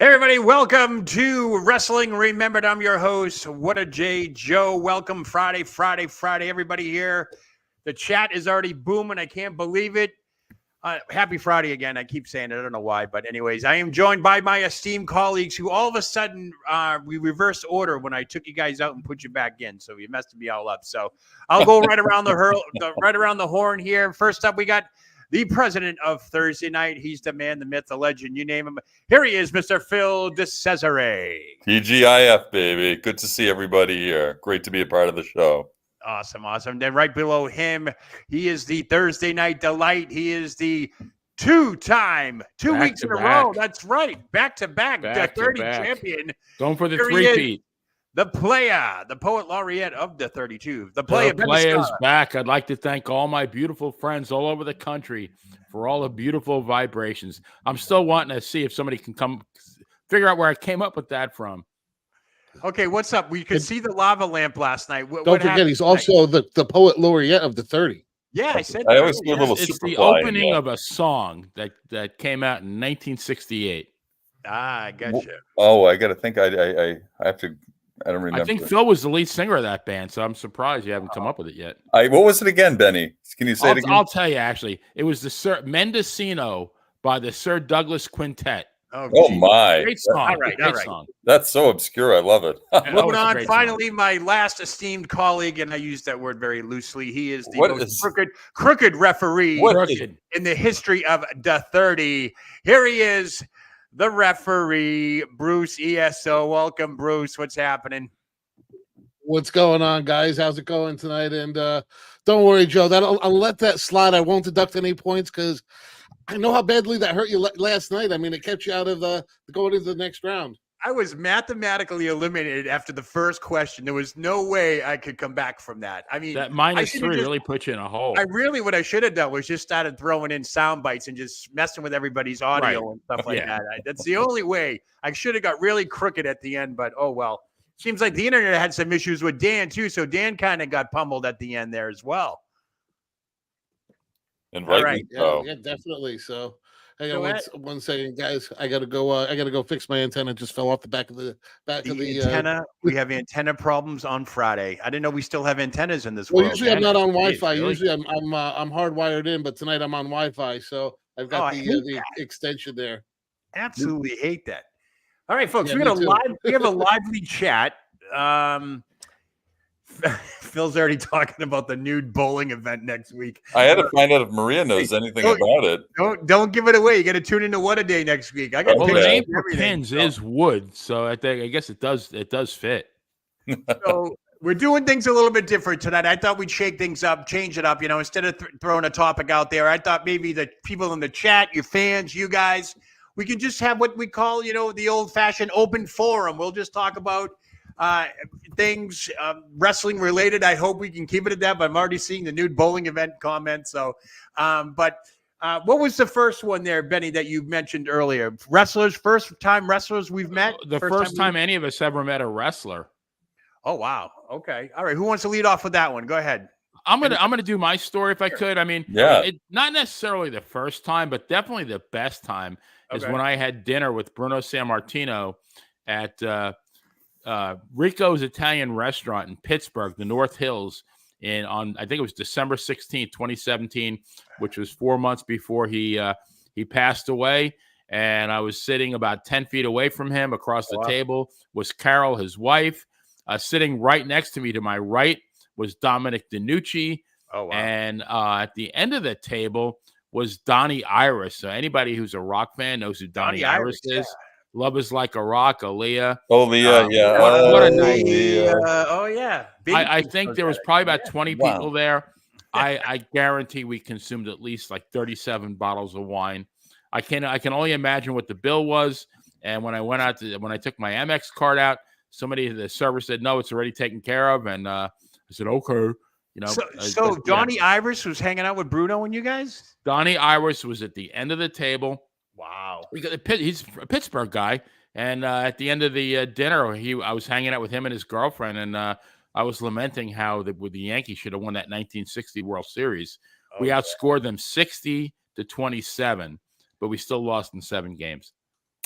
Hey everybody, welcome to Wrestling Remembered. I'm your host, What a J Joe. Welcome Friday. Everybody here. The chat is already booming. I can't believe it. Happy Friday again. I keep saying it. I don't know why. But anyways, I am joined by my esteemed colleagues who all of a sudden we reversed order when I took you guys out and put you back in. So you messed me all up. So I'll go right around the horn here. First up, we got the president of Thursday night. He's the man, the myth, the legend. You name him. Here he is, Mr. Phil DeCesare. TGIF, baby. Good to see everybody here. Great to be a part of the show. Awesome. Then right below him, he is the Thursday Night Delight. He is the two-time, 2 weeks in a row. That's right. Back-to-back, the 30 champion. Going for the three-peat. The player, the poet laureate of the 32. The player is back. I'd like to thank all my beautiful friends all over the country for all the beautiful vibrations. I'm still wanting to see if somebody can come figure out where I came up with that from. Okay, what's up? We could see the lava lamp last night. Don't forget, he's also the poet laureate of the 30. Yeah, I said I always do a little It's the opening of a song that came out in 1968. I gotcha. Oh, I got to think. I have to. I don't remember. I think Phil was the lead singer of that band, so I'm surprised you haven't come up with it yet. What was it again, Benny? Can you say it again? I'll tell you, actually. It was the Sir Mendocino by the Sir Douglas Quintet. Oh my. Great song. All right. Song. That's so obscure. I love it. Moving on, finally, my last esteemed colleague, and I use that word very loosely. He is the most crooked referee in the history of the 30. Here he is. The referee, Bruce ESO. Welcome, Bruce. What's happening? What's going on, guys? How's it going tonight? And don't worry, Joe. I'll let that slide. I won't deduct any points because I know how badly that hurt you last night. I mean, it kept you out of going into the next round. I was mathematically eliminated after the first question. There was no way I could come back from that. I mean, that -3 really put you in a hole. What I should have done was just started throwing in sound bites and just messing with everybody's audio and stuff like that. That's the only way. I should have got really crooked at the end, but oh well. Seems like the internet had some issues with Dan too, so Dan kind of got pummeled at the end there as well. And right. Yeah, definitely. So. Hang on one second, guys. I gotta go fix my antenna. It just fell off the back of the antenna. We have antenna problems on Friday. I didn't know we still have antennas in this world. Usually I'm not on Wi-Fi. Really? Usually I'm hardwired in, but tonight I'm on Wi-Fi, so I've got the extension there. Absolutely hate that. All right, folks, we have a lively chat. Phil's already talking about the nude bowling event next week. I had to find out if Maria knows anything about it. Don't give it away. You got to tune into What a Day next week. I got the name for pins is wood, so I guess it does fit. So we're doing things a little bit different tonight. I thought we'd shake things up, change it up. Instead of throwing a topic out there, I thought maybe the people in the chat, your fans, you guys, we can just have what we call, the old-fashioned open forum. We'll just talk about things wrestling related. I hope we can keep it at that, but I'm already seeing the nude bowling event comment. So, what was the first one there, Benny, that you mentioned earlier? First time wrestlers we've met? The first time any of us ever met a wrestler. Oh, wow. Okay. All right. Who wants to lead off with that one? Go ahead. I'm gonna do my story if I could. I mean, not necessarily the first time, but definitely the best time is when I had dinner with Bruno Sammartino at Rico's Italian Restaurant in Pittsburgh, the North Hills, I think it was December 16th, 2017, which was 4 months before he passed away. And I was sitting about 10 feet away from him. Across the table was Carol, his wife. Sitting right next to me to my right was Dominic DiNucci. Oh, wow. And at the end of the table was Donnie Iris. So anybody who's a rock fan knows who Donnie Iris is. Yeah. Love is Like a Rock, Aaliyah. Oh, Leah, yeah. What a night. Oh, yeah. I think there was probably about 20 people there. I guarantee we consumed at least like 37 bottles of wine. I can only imagine what the bill was. And when I took my Amex card out, somebody at the server said, "No, it's already taken care of." And I said, "Okay." So Donnie Iris was hanging out with Bruno and you guys? Donnie Iris was at the end of the table. Wow. He's a Pittsburgh guy. And at the end of the dinner, I was hanging out with him and his girlfriend. And I was lamenting how the Yankees should have won that 1960 World Series. We outscored them 60-27, but we still lost in 7 games.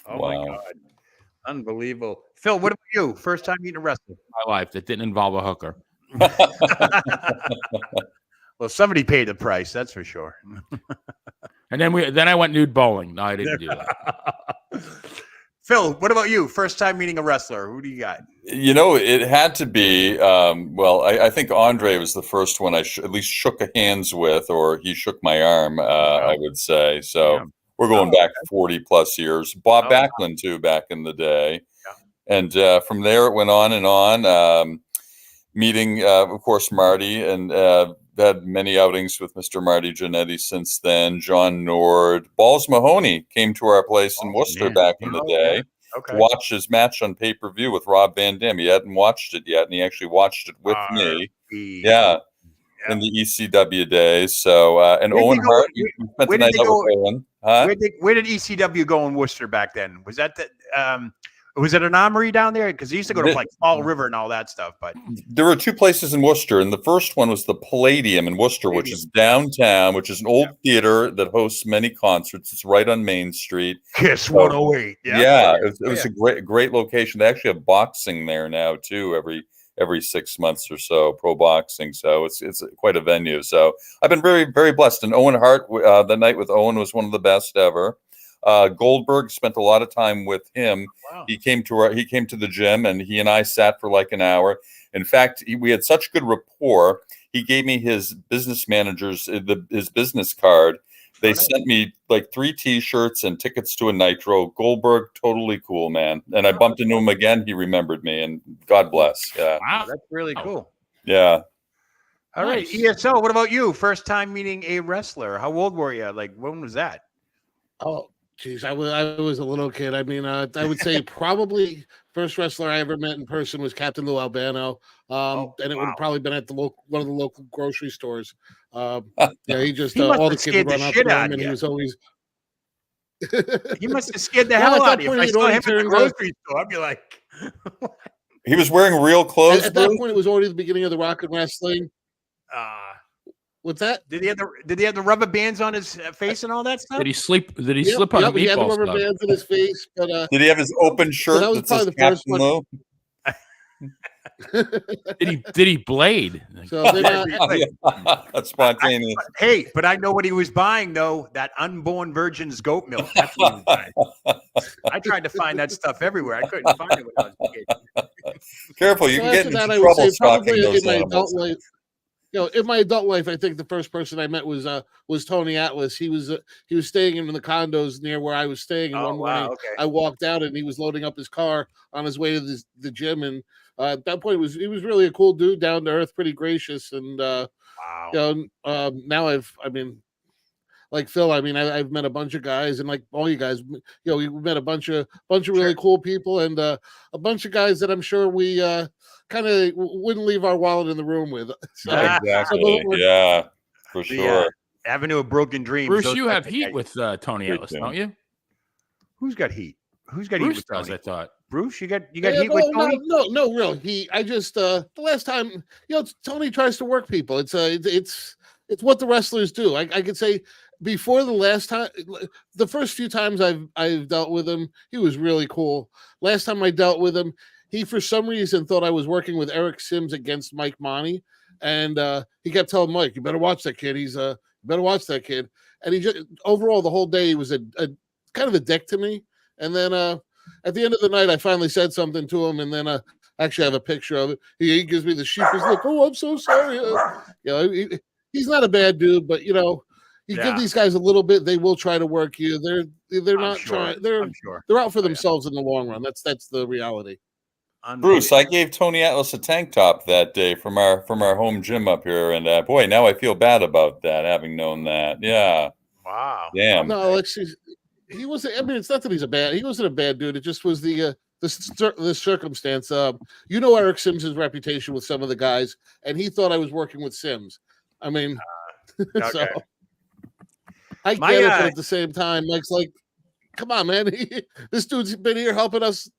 Oh, my God. Unbelievable. Phil, what about you? First time meeting a wrestler? My life that didn't involve a hooker. Well, somebody paid the price, that's for sure. And then I went nude bowling. No, I didn't do that. Phil, what about you? First time meeting a wrestler. Who do you got? It had to be. I think Andre was the first one I at least shook hands with, or he shook my arm. I would say so. Yeah. We're going back 40 plus years. Bob Backlund too, back in the day, and from there it went on and on. Meeting, of course, Marty, and had many outings with Mr. Marty Jannetty since then. John Nord, Balls Mahoney came to our place in Worcester back in the day to watch his match on pay-per-view with Rob Van Dam. He hadn't watched it yet, and he actually watched it with me. Yeah, in the ECW days. So, and Owen Hart, we spent the night out with Owen. Huh? Where did ECW go in Worcester back then? Was that was it an armory down there? Because he used to go to like Fall River and all that stuff. But there were two places in Worcester, and the first one was the Palladium in Worcester, which is downtown, which is an old theater that hosts many concerts. It's right on Main Street. Kiss 108. It was a great location. They actually have boxing there now too. Every 6 months or so, pro boxing. So it's quite a venue. So I've been very, very blessed. And Owen Hart, the night with Owen was one of the best ever. Goldberg, spent a lot of time with him. Wow. He came to the gym, and he and I sat for like an hour. In fact, we had such good rapport. He gave me his business manager's his business card. They sent me like 3 T-shirts and tickets to a Nitro. Goldberg, totally cool, man. And I bumped into him again. He remembered me, and God bless. Yeah. Wow, that's really cool. Yeah. All right, ESO. What about you? First time meeting a wrestler. How old were you? Like, when was that? Oh, geez, I was a little kid. I mean, I would say probably first wrestler I ever met in person was Captain Lou Albano, and it would have probably been at one of the local grocery stores. He just all the kids would run up to him, and he was always. He must have scared the hell out of you. If I saw him at the grocery store, I'd be like. He was wearing real clothes. At that point, it was already the beginning of the Rock and Wrestling. What's that? Did he have the rubber bands on his face and all that stuff? Did he slip on the meatball? He had the rubber bands in his face, but did he have his open shirt? That was probably the first one. Did he blade? So that's spontaneous. Hey, but I know what he was buying though. That unborn virgin's goat milk. That's what he was buying. I tried to find that stuff everywhere. I couldn't find it when I was a kid. Careful, you can get into trouble stocking those animals. In my adult life, I think the first person I met was Tony Atlas. He was staying in the condos near where I was staying. And one morning, I walked out, and he was loading up his car on his way to the gym. And at that point, he was really a cool dude, down to earth, pretty gracious. And now like Phil, I've met a bunch of guys, and like all you guys, we met a bunch of really cool people, and a bunch of guys that I'm sure we kind of wouldn't leave our wallet in the room with. So, exactly. Yeah, for sure. Avenue of Broken Dreams. Bruce, you have heat with Tony Atlas, don't you? Who's got heat? Who's got Bruce heat with does, Tony? I thought. Bruce, you got heat with Tony? No, real heat. I just the last time, Tony tries to work people. It's what the wrestlers do. I could say before the last time, the first few times I've dealt with him, he was really cool. Last time I dealt with him, he for some reason thought I was working with Eric Sims against Mike Monty, and he kept telling Mike, "You better watch that kid. You better watch that kid." And he just overall the whole day he was a kind of a dick to me. And then at the end of the night, I finally said something to him, and then actually I have a picture of it. He gives me the sheepish look. "Oh, I'm so sorry." He's not a bad dude, but you give these guys a little bit, they will try to work you. They're not trying. They're out for themselves in the long run. That's the reality. Bruce, I gave Tony Atlas a tank top that day from our home gym up here, and boy, now I feel bad about that, having known that. Yeah. Wow. Damn. No, Alexis, he wasn't. I mean, it's not that he wasn't a bad dude. It just was the circumstance. Eric Sims' reputation with some of the guys, and he thought I was working with Sims. I mean, so I get it, but at the same time, Mike's like, "Come on, man, this dude's been here helping us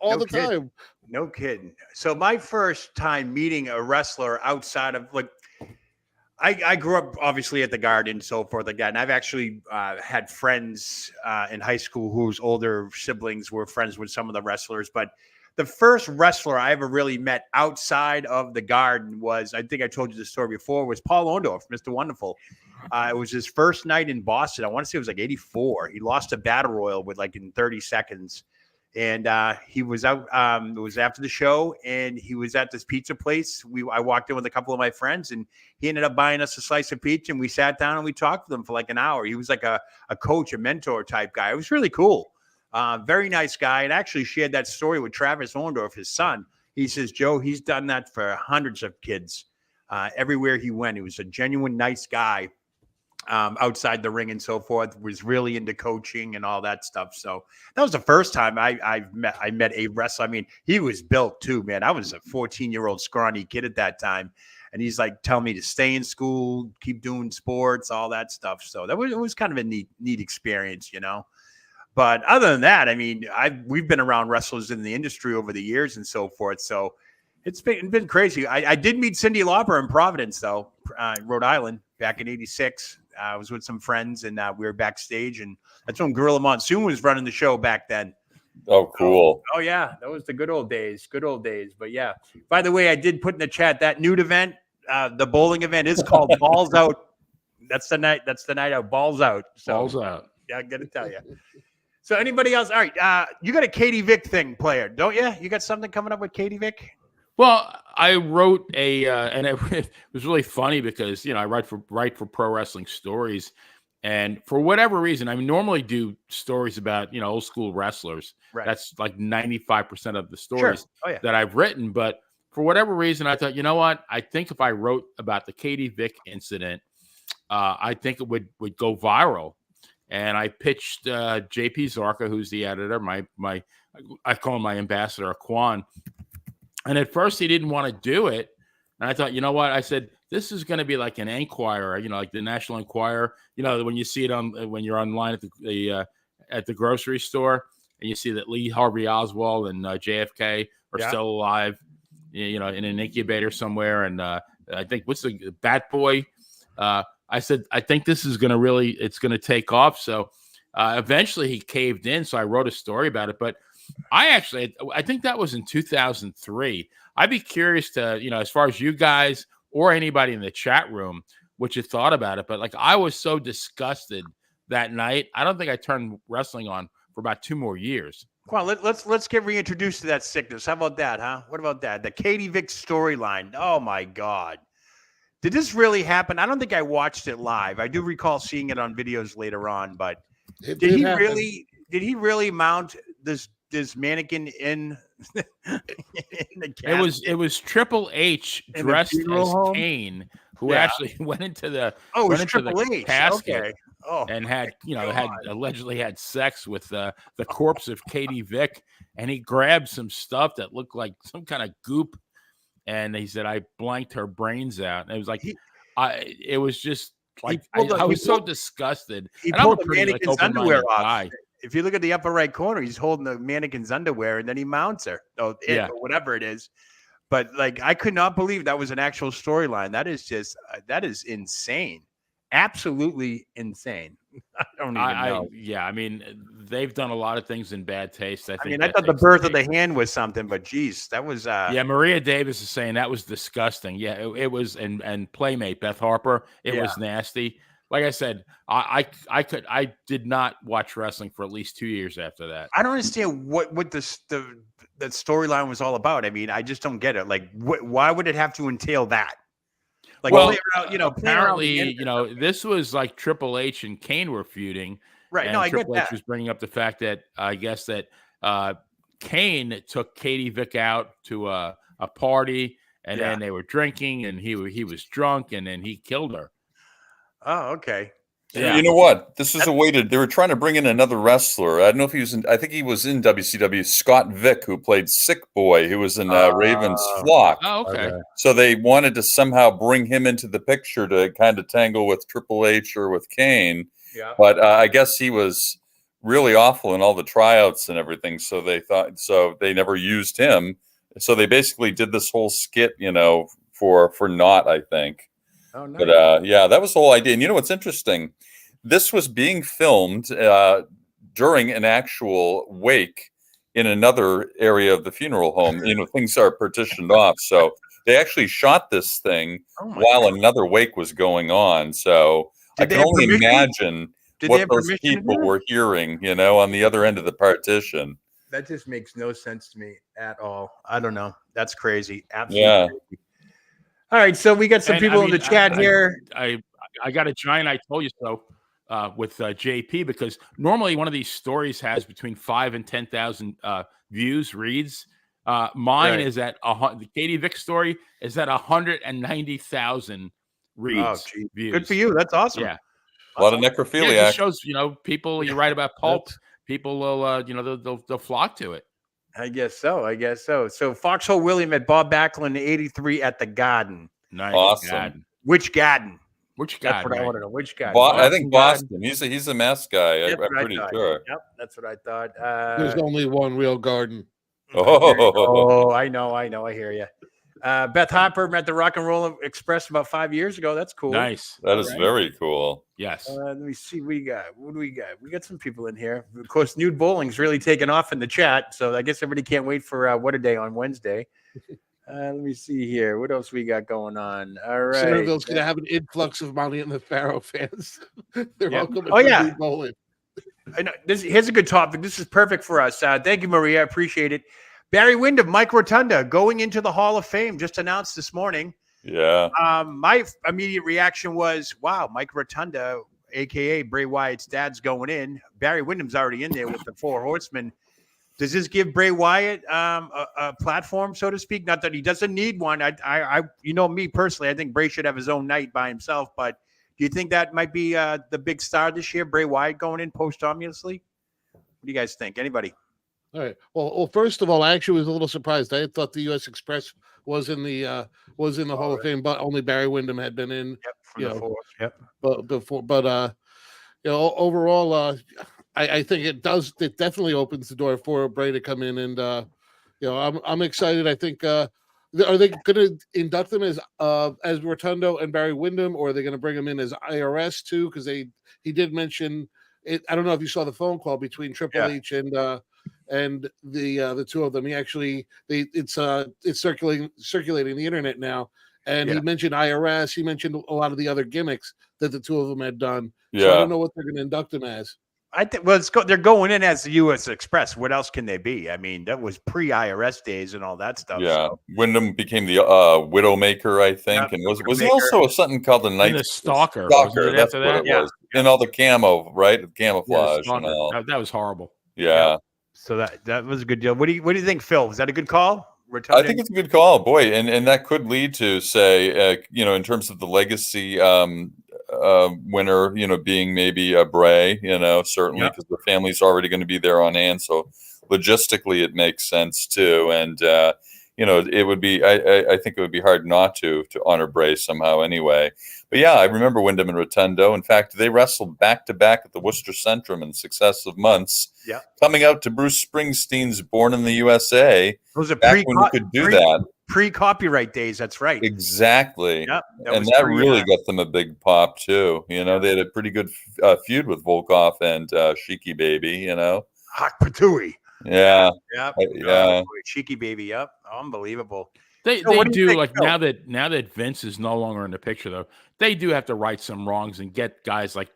all the time." No kidding. So my first time meeting a wrestler outside of I grew up obviously at the Garden and so forth like that. And I've actually had friends in high school whose older siblings were friends with some of the wrestlers. But the first wrestler I ever really met outside of the Garden was, I think I told you the story before, was Paul Orndorff, Mr. Wonderful. It was his first night in Boston. I want to say it was like 84. He lost a battle royal with like in 30 seconds. And he was out. It was after the show, and he was at this pizza place. I walked in with a couple of my friends, and he ended up buying us a slice of pizza. And we sat down and we talked with him for like an hour. He was like a coach, a mentor type guy. It was really cool. Very nice guy, and actually shared that story with Travis Orndorff, his son. He says, Joe, he's done that for hundreds of kids everywhere he went. He was a genuine nice guy. Outside the ring and so forth, was really into coaching and all that stuff. So that was the first time I met a wrestler. I mean, he was built too, man. I was a 14-year-old scrawny kid at that time. And he's like telling me to stay in school, keep doing sports, all that stuff. So it was kind of a neat experience, you know. But other than that, I mean, we've been around wrestlers in the industry over the years and so forth. So it's been crazy. I did meet Cyndi Lauper in Providence, though, Rhode Island, back in '86. I was with some friends, and we were backstage, and that's when Gorilla Monsoon was running the show back then. Oh, cool. Oh, yeah. That was the good old days. But, yeah. By the way, I did put in the chat that nude event, the bowling event is called Balls Out. That's the night out. Balls Out. So, Balls Out. Yeah, I got to tell you. So anybody else? All right. You got a Katie Vick thing, player, don't you? You got something coming up with Katie Vick? Well, I wrote and it was really funny because, you know, I write for Pro Wrestling Stories. And for whatever reason, I normally do stories about, you know, old school wrestlers. Right. That's like 95% of the stories that I've written. But for whatever reason, I thought, you know what? I think if I wrote about the Katie Vick incident, I think it would go viral. And I pitched JP Zarka, who's the editor, I call him my ambassador, Quan. And at first he didn't want to do it. And I thought, you know what? I said, this is going to be like an Enquirer, you know, like the National Enquirer, you know, when you see it when you're online at the grocery store and you see that Lee Harvey Oswald and JFK are still alive, you know, in an incubator somewhere. And I think what's the Bat Boy? I said, I think this is going to it's going to take off. So eventually he caved in. So I wrote a story about it, but I think that was in 2003. I'd be curious to, you know, as far as you guys or anybody in the chat room, what you thought about it. But like, I was so disgusted that night. I don't think I turned wrestling on for about 2 more years. Well, let's get reintroduced to that sickness. How about that, huh? What about that? The Katie Vick storyline. Oh my God. Did this really happen? I don't think I watched it live. I do recall seeing it on videos later on, but did he really mount this mannequin in the casket? It was Triple H dressed as Kane, who actually went into the casket. Okay. Oh, and had allegedly had sex with the corpse of Katie Vick, and he grabbed some stuff that looked like some kind of goop, and he said, "I blanked her brains out." And it was like, it was just like I was so disgusted. He pulled the mannequin's underwear off. If you look at the upper right corner, he's holding the mannequin's underwear, and then he mounts her, or whatever it is. But like, I could not believe that was an actual storyline. That is just that is insane. Absolutely insane. I don't even know. I mean, they've done a lot of things in bad taste. I thought the birth of the hand was something, but geez, that was Maria Davis is saying that was disgusting. Yeah, it was, and Playmate Beth Harper, it was nasty. Like I said, I did not watch wrestling for at least 2 years after that. I don't understand what the storyline was all about. I mean, I just don't get it. Like, why would it have to entail that? Like, well, apparently, this was like Triple H and Kane were feuding. Right. And Triple H was bringing up the fact that I guess that Kane took Katie Vick out to a party, and then they were drinking, and he was drunk, and then he killed her. Oh, okay. Yeah. You know what? This is a way they were trying to bring in another wrestler. I don't know if he was I think he was in WCW, Scott Vick, who played Sick Boy, who was in Raven's Flock. Oh, okay. So they wanted to somehow bring him into the picture to kind of tangle with Triple H or with Kane. Yeah. But I guess he was really awful in all the tryouts and everything. So they never used him. So they basically did this whole skit, for naught, I think. Oh, nice. But yeah, that was the whole idea. And you know what's interesting? This was being filmed during an actual wake in another area of the funeral home. You know, things are partitioned off, so they actually shot this thing while another wake was going on. So I can only imagine what those people were hearing, you know, on the other end of the partition. That just makes no sense to me at all. I don't know. That's crazy. Absolutely crazy. All right, so we got some people in the chat here. I got a giant I told you so with JP, because normally one of these stories has between 5,000 and 10,000 views, reads. Mine is at the Katie Vick story is at 190,000 reads. Views. Good for you. That's awesome. Yeah, a lot of necrophiliac. Yeah, it just shows, you know, people. You write about pulp, people will, you know, they'll flock to it. I guess so. So Foxhole William at Bob Backlund 83 at the Garden. Nice. Awesome. Garden. Which Garden? Which Garden? That's what I want to know. Which Garden? I think Boston. He's a mask guy. I'm pretty sure. Yep, that's what I thought. There's only one real garden. Oh, I know. I hear you. Beth Hopper met the Rock and Roll Express about 5 years ago. That's cool. Nice. That is very cool. Yes. Let me see. What do we got? We got some people in here. Of course, nude bowling's really taken off in the chat, so I guess everybody can't wait for What a Day on Wednesday. Let me see here. What else we got going on? All right. Centerville's going to have an influx of Monty and the Pharaoh fans. They're all coming. Nude bowling. I know. Here's a good topic. This is perfect for us. Thank you, Maria. I appreciate it. Barry Windham, Mike Rotunda going into the Hall of Fame, just announced this morning. Yeah. My immediate reaction was, wow, Mike Rotunda, a.k.a. Bray Wyatt's dad's going in. Barry Windham's already in there with the Four Horsemen. Does this give Bray Wyatt a platform, so to speak? Not that he doesn't need one. I you know me personally, I think Bray should have his own night by himself. But do you think that might be the big star this year, Bray Wyatt going in posthumously? What do you guys think? Anybody? All right. Well, first of all, I actually was a little surprised. I thought the U.S. Express was in the Hall of Fame, but only Barry Windham had been in. But before, you know, overall, I think it definitely opens the door for Bray to come in, and you know, I'm excited. I think are they going to induct them as Rotundo and Barry Windham, or are they going to bring them in as IRS too? Because he did mention it. I don't know if you saw the phone call between Triple H and the two of them. It's circulating the internet now, and he mentioned IRS. He mentioned a lot of the other gimmicks that the two of them had done. So I don't know what they're going to induct them as. I think they're going in as the U.S. Express. What else can they be? I mean, that was pre-IRS days and all that stuff. Yeah, so. Wyndham became the Widowmaker, I think, and was he also something called the Night Stalker? Stalker, that's what it was. And all the camo, right? Camouflage and all. That was horrible. Yeah. So that was a good deal. What do you think, Phil? Was that a good call? I think it's a good call, boy, and that could lead to, say, you know, in terms of the legacy winner, you know, being maybe a Bray, you know, certainly because the family's already going to be there on hand, so logistically it makes sense too, and you know, it would be, I think it would be hard not to honor Bray somehow anyway. But yeah, I remember Wyndham and Rotundo. In fact, they wrestled back to back at the Worcester Centrum in successive months. Yeah, coming out to Bruce Springsteen's "Born in the USA." It was a when you could do that. Pre-copyright days. That's right. Exactly. Yep, and that really got them a big pop too. You know, they had a pretty good feud with Volkov and Sheiky Baby. You know, Hawk Patooey. Yeah. Yeah. Cheeky Baby. Yep. Unbelievable. They do like now that Vince is no longer in the picture though, they do have to right some wrongs and get guys like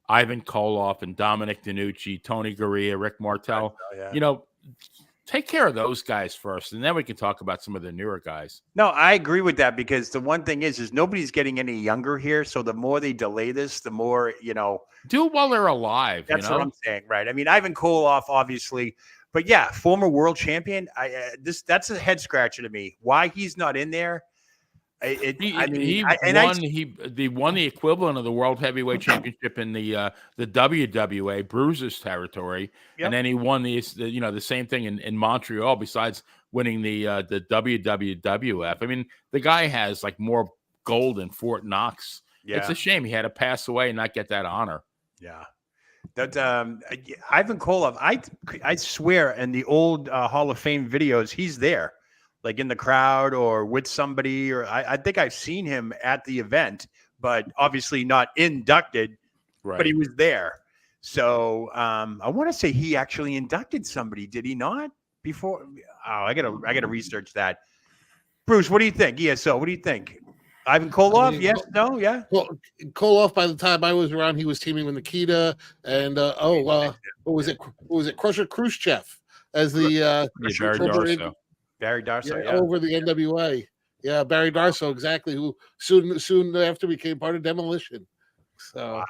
Ivan Koloff and Dominic DeNucci, Tony Gurria, Rick Martel. You know, take care of those guys first, and then we can talk about some of the newer guys. No, I agree with that, because the one thing is nobody's getting any younger here. So the more they delay this, the more, you know, do it while they're alive. That's what I'm saying, right? I mean, Ivan Koloff, obviously, but yeah, former world champion. That's a head scratcher to me. Why he's not in there? He won the equivalent of the World Heavyweight Championship in the WWA Bruises territory, and then he won the same thing in Montreal. Besides winning the WWF, I mean, the guy has like more gold than Fort Knox. Yeah. It's a shame he had to pass away and not get that honor. Yeah. That Ivan Koloff, I swear, in the old Hall of Fame videos, he's there. like in the crowd or with somebody, or I think I've seen him at the event, but obviously not inducted, but he was there. So I want to say he actually inducted somebody. Did he not? Before? Oh, I gotta research that. Bruce, what do you think? ESO, what do you think? Ivan Koloff? Yes? No? Yeah? Well, Koloff, by the time I was around, he was teaming with Nikita and what was it? Crusher Khrushchev as the Barry Darso, over the NWA. Yeah, Barry Darso, exactly. Who soon after became part of Demolition. So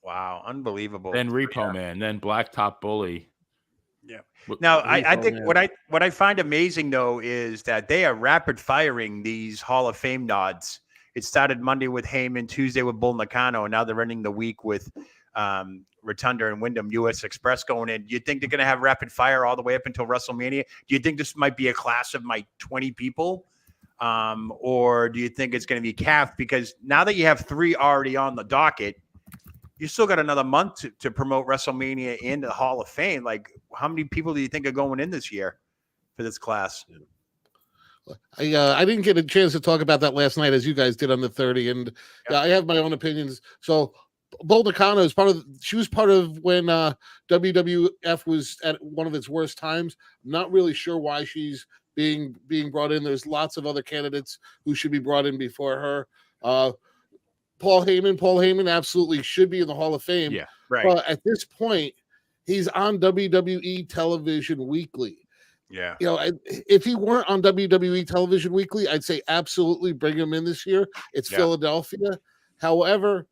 wow, unbelievable. Then Repo Man, then Blacktop Bully. Yeah. Now, I think what I find amazing though is that they are rapid firing these Hall of Fame nods. It started Monday with Heyman, Tuesday with Bull Nakano, and now they're ending the week with Rotunda and Wyndham US Express going in. Do you think they're going to have rapid fire all the way up until WrestleMania? Do you think this might be a class of 20 people? Or do you think it's going to be capped? Because now that you have 3 already on the docket, you still got another month to promote WrestleMania and the Hall of Fame. Like, how many people do you think are going in this year for this class? I didn't get a chance to talk about that last night as you guys did on the 30, and I have my own opinions. So Bull Nakano is she was part of when WWF was at one of its worst times. I'm not really sure why she's being brought in. There's lots of other candidates who should be brought in before her. Paul Heyman absolutely should be in the Hall of Fame. Yeah, right. But at this point, he's on WWE television weekly. Yeah. If he weren't on WWE television weekly, I'd say absolutely bring him in this year. It's Philadelphia. However,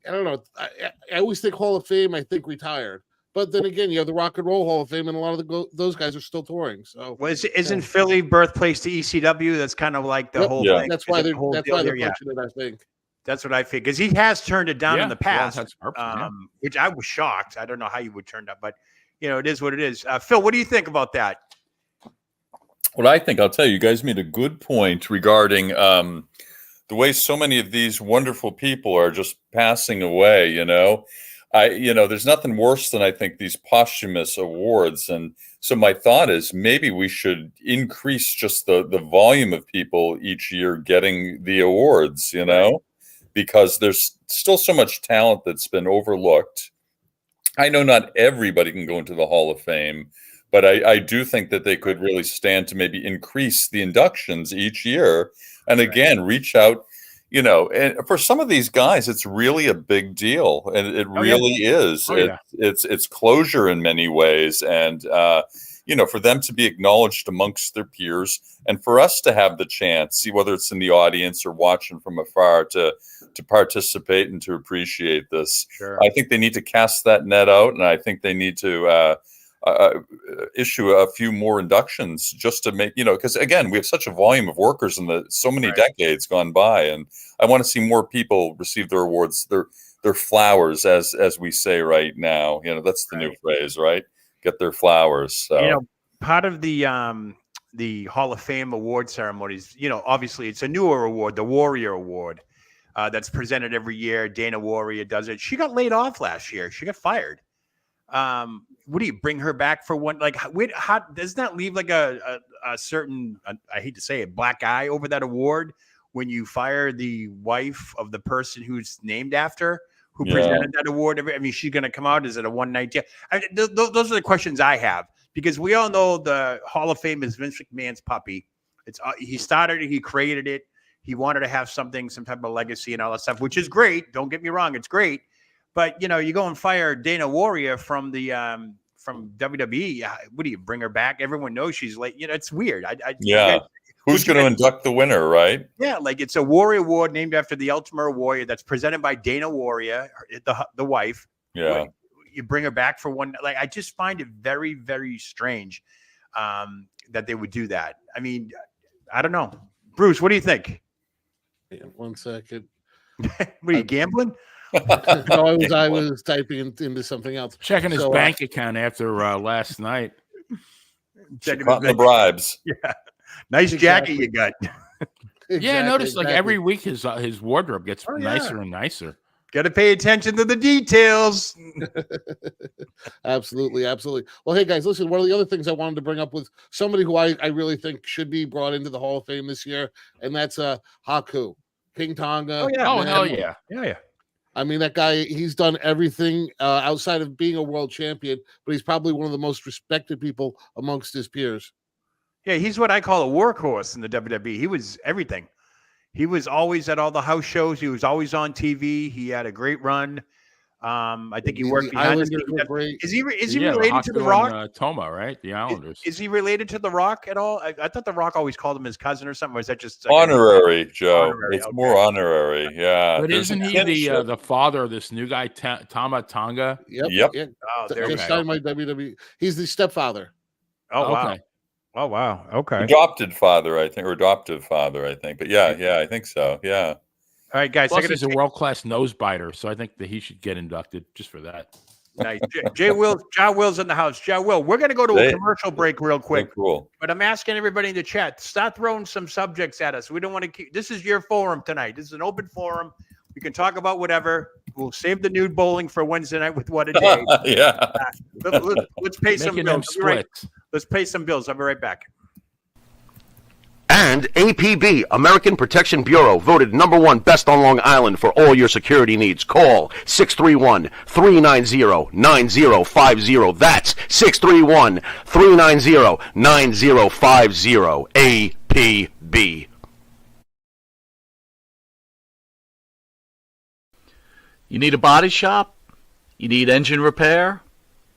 I don't know. I always think Hall of Fame, I think retired. But then again, you have the Rock and Roll Hall of Fame, and a lot of those guys are still touring. So, isn't Philly birthplace to ECW? That's kind of like the whole thing. That's why they're pushing it, I think. That's what I think, because he has turned it down in the past, which I was shocked. I don't know how you would turn that, but it is what it is. Phil, what do you think about that? What I think, I'll tell you, you guys made a good point regarding the way so many of these wonderful people are just passing away. There's nothing worse than, I think, these posthumous awards. And so my thought is maybe we should increase just the volume of people each year getting the awards, because there's still so much talent that's been overlooked. I know not everybody can go into the Hall of Fame, but I do think that they could really stand to maybe increase the inductions each year. And again, reach out, and for some of these guys, it's really a big deal. And it really is. It's closure in many ways. And, for them to be acknowledged amongst their peers, and for us to have the chance, whether it's in the audience or watching from afar, to participate and to appreciate this. Sure. I think they need to cast that net out, and I think they need to issue a few more inductions just to make, because again, we have such a volume of workers in so many decades gone by, and I want to see more people receive their awards, their flowers, as we say right now. That's the new phrase, right? Get their flowers. So. Part of the Hall of Fame award ceremonies, obviously it's a newer award, the Warrior Award, that's presented every year. Dana Warrior does it. She got laid off last year. She got fired. What do you bring her back for one? Like, how does that leave like a certain, I hate to say it, black eye over that award when you fire the wife of the person who's named after, who presented that award? I mean, she's going to come out. Is it a one night deal? Those are the questions I have, because we all know the Hall of Fame is Vince McMahon's puppy. He started it. He created it. He wanted to have some type of legacy and all that stuff, which is great. Don't get me wrong. It's great. But, you go and fire Dana Warrior from the from WWE. What do you bring her back? Everyone knows she's late. It's weird. Who's going to induct the winner, right? Yeah, like it's a Warrior Award named after the Ultimate Warrior that's presented by Dana Warrior, the wife. Yeah. You bring her back for one. Like, I just find it very, very strange that they would do that. I mean, I don't know. Bruce, what do you think? 1 second. What are you, gambling? No, I was typing into something else. Checking his bank account after last night. Checking the bribes. Yeah. Nice jacket you got. Exactly, I noticed like every week his wardrobe gets nicer and nicer. Got to pay attention to the details. Absolutely. Well, hey guys, listen, one of the other things I wanted to bring up was somebody who I really think should be brought into the Hall of Fame this year, and that's Haku, King Tonga. Oh yeah. Oh hell yeah. Yeah. I mean, that guy, he's done everything outside of being a world champion, but he's probably one of the most respected people amongst his peers. Yeah, he's what I call a workhorse in the WWE. He was everything. He was always at all the house shows. He was always on TV. He had a great run. I think he worked behind the scenes. Is he related to The Rock? Toma, right? The Islanders. Is he related to The Rock at all? I thought The Rock always called him his cousin or something. Or is that just honorary, Joe? Honorary, it's more honorary. Yeah. But isn't he the father of this new guy, Tama Tonga? Yep. Oh, just signed my WWE. He's the stepfather. Oh wow. Okay. Oh wow. Okay. Adopted father, I think, or adoptive father, I think. But yeah, I think so. Yeah. All right, guys. Plus, he's a world-class nose biter, so I think that he should get inducted just for that. Nice. John Will's in the house. John Will, we're going to go to a commercial break real quick. Cool. But I'm asking everybody in the chat, start throwing some subjects at us. We don't want to keep. This is your forum tonight. This is an open forum. We can talk about whatever. We'll save the nude bowling for Wednesday night with What a Day. Yeah. Let's pay some bills. Let's pay some bills. I'll be right back. And APB, American Protection Bureau, voted #1 best on Long Island for all your security needs. Call 631-390-9050. That's 631-390-9050. APB. You need a body shop? You need engine repair?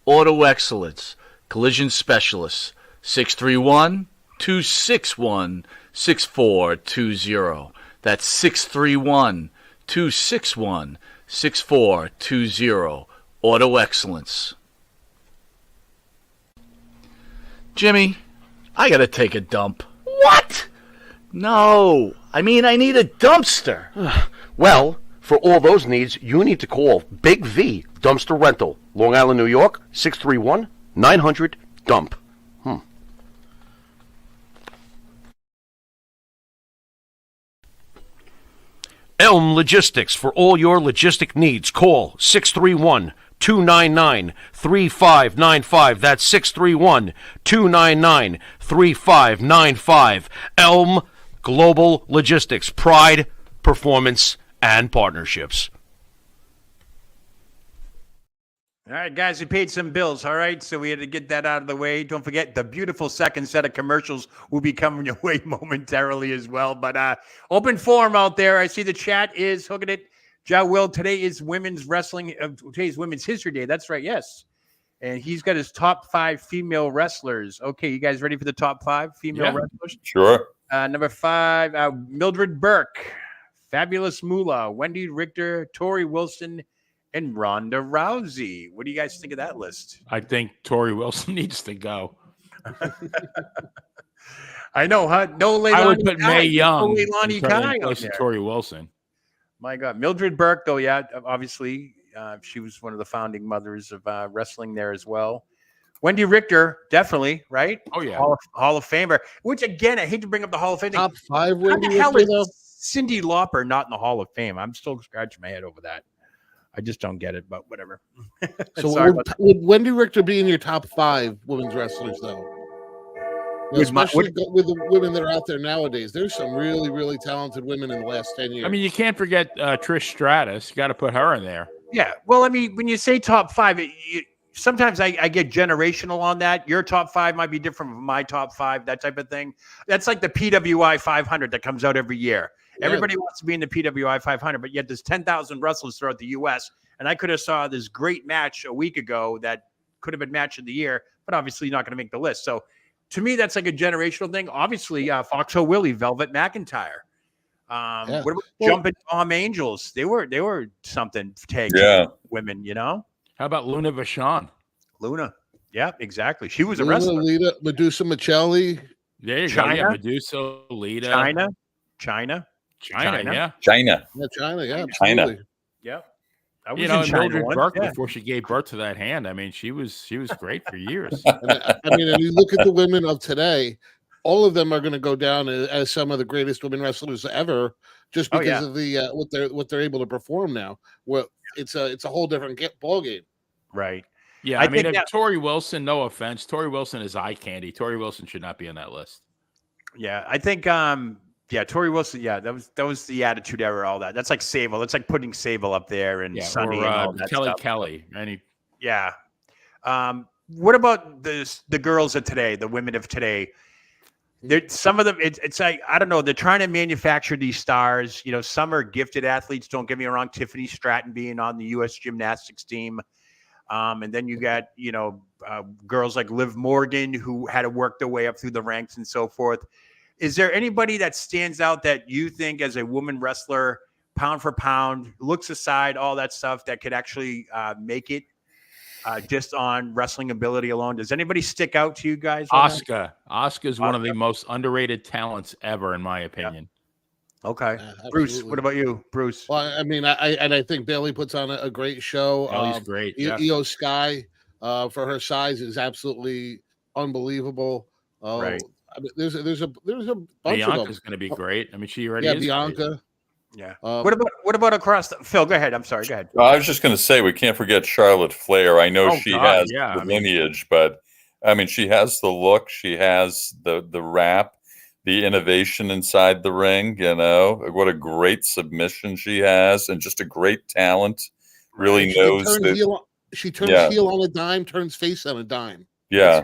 Auto Excellence, Collision Specialists, 631-261-6420. That's 631-261-6420. Auto Excellence. Jimmy, I gotta take a dump. What? No, I mean I need a dumpster. Well, for all those needs, you need to call Big V Dumpster Rental, Long Island, New York, 631-900-DUMP. Elm Logistics, for all your logistic needs, call 631-299-3595. That's 631-299-3595. Elm Global Logistics, pride, performance, and partnerships. All right, guys, we paid some bills, all right? So we had to get that out of the way. Don't forget, the beautiful second set of commercials will be coming your way momentarily as well. But open forum out there. I see the chat is hooking it. Ja Will, today is Women's Wrestling. Today is Women's History Day. That's right, yes. And he's got his top 5 female wrestlers. Okay, you guys ready for the top 5 female wrestlers? Sure. Number 5, Mildred Burke, Fabulous Moolah, Wendy Richter, Tori Wilson, and Ronda Rousey. What do you guys think of that list? I think Tori Wilson needs to go. I know, huh? No, Leilani I would put Mae Young. Leilani Kai on there. Tori Wilson. My God, Mildred Burke, though, yeah, obviously, she was one of the founding mothers of wrestling there as well. Wendy Richter, definitely, right? Oh yeah, Hall of Famer. Which again, I hate to bring up the Hall of Fame. Top 5 Wendy Richter. How the hell is Cyndi Lauper not in the Hall of Fame? I'm still scratching my head over that. I just don't get it, but whatever. So would Wendy Richter be in your top 5 women's wrestlers, though? Especially with the women that are out there nowadays. There's some really, really talented women in the last 10 years. I mean, you can't forget Trish Stratus. You got to put her in there. Yeah. Well, I mean, when you say top 5, sometimes I get generational on that. Your top 5 might be different from my top 5, that type of thing. That's like the PWI 500 that comes out every year. Yeah. Everybody wants to be in the PWI 500, but yet there's 10,000 wrestlers throughout the U.S. And I could have saw this great match a week ago that could have been match of the year, but obviously not going to make the list. So to me, that's like a generational thing. Obviously, Foxhole Willie, Velvet McIntyre. What about Jumpin' Tom Angels? They were something tag women, you know? How about Luna Vachon? Luna. Yeah, exactly. She was a wrestler. Lita, Medusa Michelli. There you go. Yeah, Medusa, Lita. China. Yeah. China. Absolutely. Yeah. You know, Mildred Burke, before she gave birth to that hand, I mean, she was great for years. And you look at the women of today, all of them are going to go down as some of the greatest women wrestlers ever, just because of the what they're able to perform now. Well, it's a whole different ball game. Right. Yeah, I mean, Tori Wilson, no offense, Tori Wilson is eye candy. Tori Wilson should not be on that list. Yeah, I think Tori Wilson, that was the Attitude Era, all that. That's like Sable. That's like putting Sable up there and Sunny and all that Kelly stuff. Kelly. Yeah. What about the girls of today, the women of today? Some of them, it's like, I don't know, they're trying to manufacture these stars. You know, some are gifted athletes. Don't get me wrong, Tiffany Stratton being on the U.S. gymnastics team. And then you got, girls like Liv Morgan who had to work their way up through the ranks and so forth. Is there anybody that stands out that you think as a woman wrestler, pound for pound, looks aside, all that stuff, that could actually make it just on wrestling ability alone? Does anybody stick out to you guys? Asuka. Asuka is one of the most underrated talents ever, in my opinion. Yeah. Okay. Bruce, what about you, Bruce? Well, I mean, I think Bailey puts on a great show. Bailey's great. Io Sky, for her size, is absolutely unbelievable. Right. I mean, there's a bunch Bianca's of them. going to be great. I mean, she already is. Bianca. Great. Yeah. What about across Phil? Go ahead. I'm sorry. Go ahead. I was just going to say we can't forget Charlotte Flair. I know she has the lineage, but I mean, she has the look. She has the rap, the innovation inside the ring. You know, what a great submission she has, and just a great talent. Really knows that she turns heel on a dime, turns face on a dime. Yeah.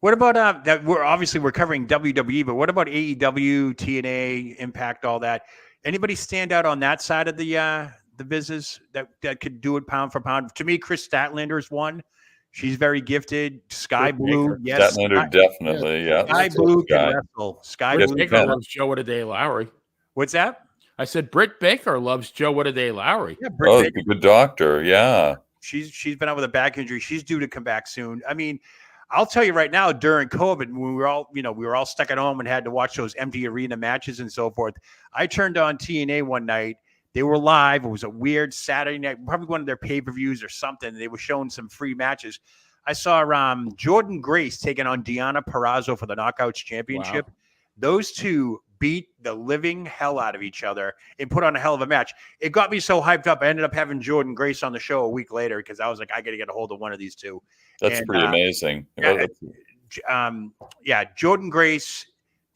What about that? We're covering WWE, but what about AEW, TNA, Impact, all that? Anybody stand out on that side of the business that could do it pound for pound? To me, Chris Statlander is one. She's very gifted. Sky Blue, yes. Statlander, definitely, yeah. Sky Blue can wrestle. Sky Blue Baker loves Joe What-A-Day Lowry. What's that? I said Britt Baker loves Joe What-A-Day Lowry. Yeah, Britt Baker. Good doctor, yeah. She's been out with a back injury. She's due to come back soon. I mean, I'll tell you right now, during COVID, when we were all stuck at home and had to watch those empty arena matches and so forth, I turned on TNA one night. They were live. It was a weird Saturday night, probably one of their pay-per-views or something. They were showing some free matches. I saw Jordan Grace taking on Deonna Purrazzo for the Knockouts Championship. Wow. Those two beat the living hell out of each other and put on a hell of a match. It got me so hyped up. I ended up having Jordan Grace on the show a week later because I was like, I got to get a hold of one of these two. That's pretty amazing. Jordan Grace,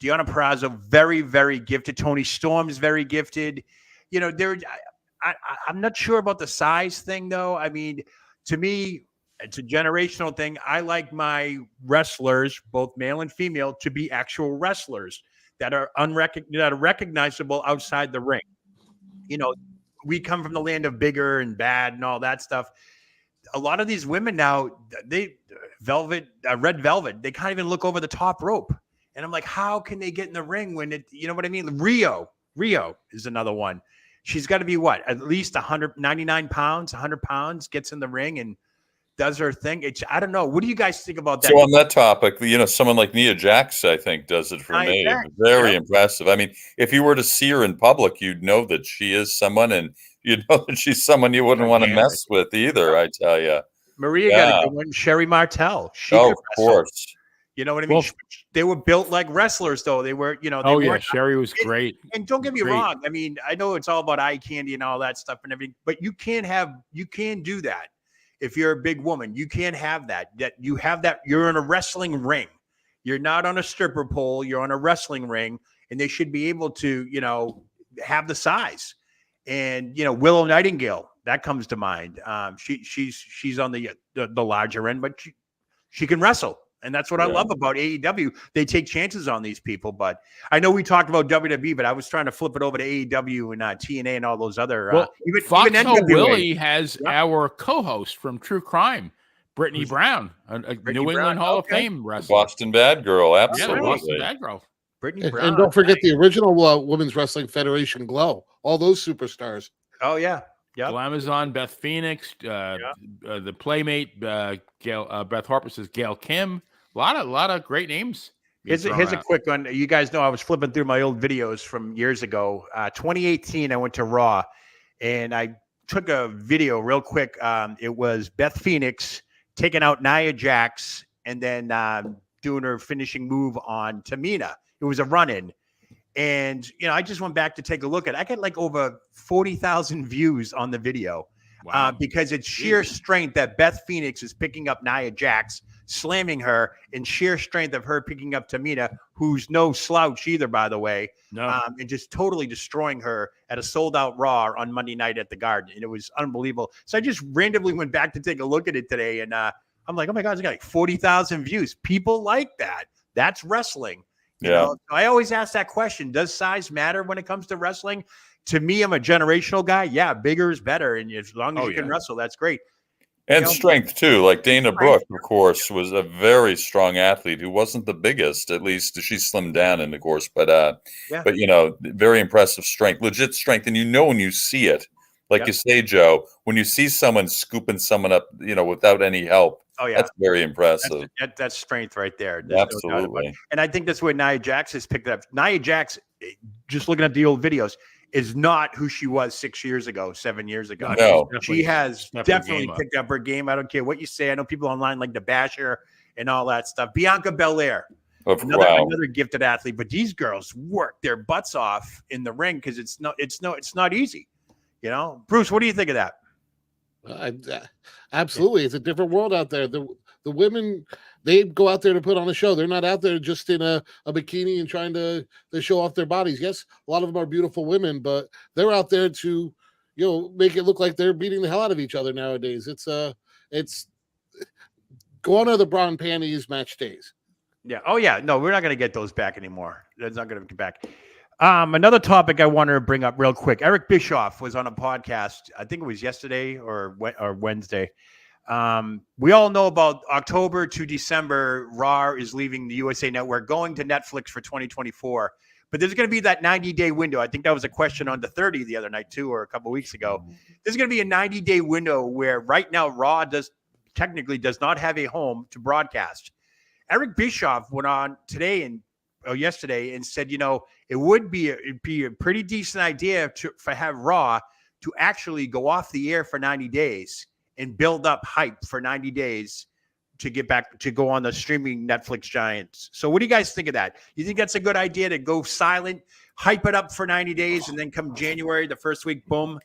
Deonna Purrazzo, very, very gifted. Tony Storm's very gifted. You know, I'm not sure about the size thing, though. I mean, to me, it's a generational thing. I like my wrestlers, both male and female, to be actual wrestlers that are recognizable outside the ring. You know, we come from the land of bigger and bad and all that stuff. A lot of these women now, red velvet, they can't even look over the top rope. And I'm like, how can they get in the ring when you know what I mean? Rio is another one. She's got to be at least 199 pounds, 100 pounds, gets in the ring and does her thing. I don't know. What do you guys think about that? So on that topic, someone like Nia Jax, I think, does it for me. Very impressive. I mean, if you were to see her in public, you'd know that she is someone, and you'd know that she's someone you wouldn't want to mess with either, I tell you. Maria got a good one. Sherry Martel. Of course. You know what I mean? Well, they were built like wrestlers, though. They were, Sherry was great. And don't get me wrong. I mean, I know it's all about eye candy and all that stuff and everything, but you can do that. If you're a big woman, you can't have that. You're in a wrestling ring. You're not on a stripper pole. You're on a wrestling ring, and they should be able to, have the size. And Willow Nightingale, that comes to mind. She's on the larger end, but she can wrestle. And that's what I love about AEW. They take chances on these people. But I know we talked about WWE, but I was trying to flip it over to AEW and TNA and all those other. Even NWA. Willie has our co-host from True Crime, Brittany Brown, a New England Hall of Fame wrestler. Boston Bad Girl, absolutely. Yeah, Boston Bad Girl. Brittany Brown. And don't forget the original Women's Wrestling Federation Glow. All those superstars. Oh, yeah. Yep. Glamazon, Beth Phoenix, the Playmate, Beth Harper says Gail Kim. A lot of great names. Here's a quick one. You guys know I was flipping through my old videos from years ago. 2018, I went to Raw, and I took a video real quick. It was Beth Phoenix taking out Nia Jax, and then doing her finishing move on Tamina. It was a run-in. And, I just went back to take a look at it. I got like over 40,000 views on the video. Wow. Because it's sheer strength that Beth Phoenix is picking up Nia Jax, slamming her, and sheer strength of her picking up Tamina, who's no slouch either, by the way, and just totally destroying her at a sold-out Raw on Monday night at the Garden. And it was unbelievable. So I just randomly went back to take a look at it today, and I'm like, oh my God, it's got like 40,000 views. People like that. That's wrestling. You know? So I always ask that question. Does size matter when it comes to wrestling? To me, I'm a generational guy. Yeah, bigger is better. And as long as you can wrestle, that's great. And strength, too. Like Dana Brooke, of course, was a very strong athlete who wasn't the biggest. At least she slimmed down in the course. But very impressive strength, legit strength. And when you see it, like you say, Joe, when you see someone scooping someone up, without any help, that's very impressive. That's strength right there. There's absolutely. And I think that's where Nia Jax has picked up. Nia Jax, just looking at the old videos, is not who she was 6 years ago, 7 years ago. No. She has definitely picked up her game. I don't care what you say. I know people online like to bash her and all that stuff. Bianca Belair, another gifted athlete, but these girls work their butts off in the ring because it's not easy. Bruce, what do you think of that? Absolutely. It's a different world out there. The women, they go out there to put on a show. They're not out there just in a bikini and trying to show off their bodies. Yes, a lot of them are beautiful women, but they're out there to, make it look like they're beating the hell out of each other nowadays. It's go on to the bra and panties match days. Yeah. Oh yeah. No, we're not going to get those back anymore. That's not going to get back. Another topic I wanted to bring up real quick. Eric Bischoff was on a podcast. I think it was yesterday or Wednesday. We all know about October to December. Raw is leaving the USA Network, going to Netflix for 2024. But there's going to be that 90-day window. I think that was a question on the 30 the other night too, or a couple of weeks ago. There's going to be a 90-day window where right now Raw technically does not have a home to broadcast. Eric Bischoff went on yesterday and said, it would be a pretty decent idea for have Raw to actually go off the air for 90 days and build up hype for 90 days to get back to go on the streaming Netflix giants. So what do you guys think of that? You think that's a good idea to go silent, hype it up for 90 days, and then come January, the first week, boom,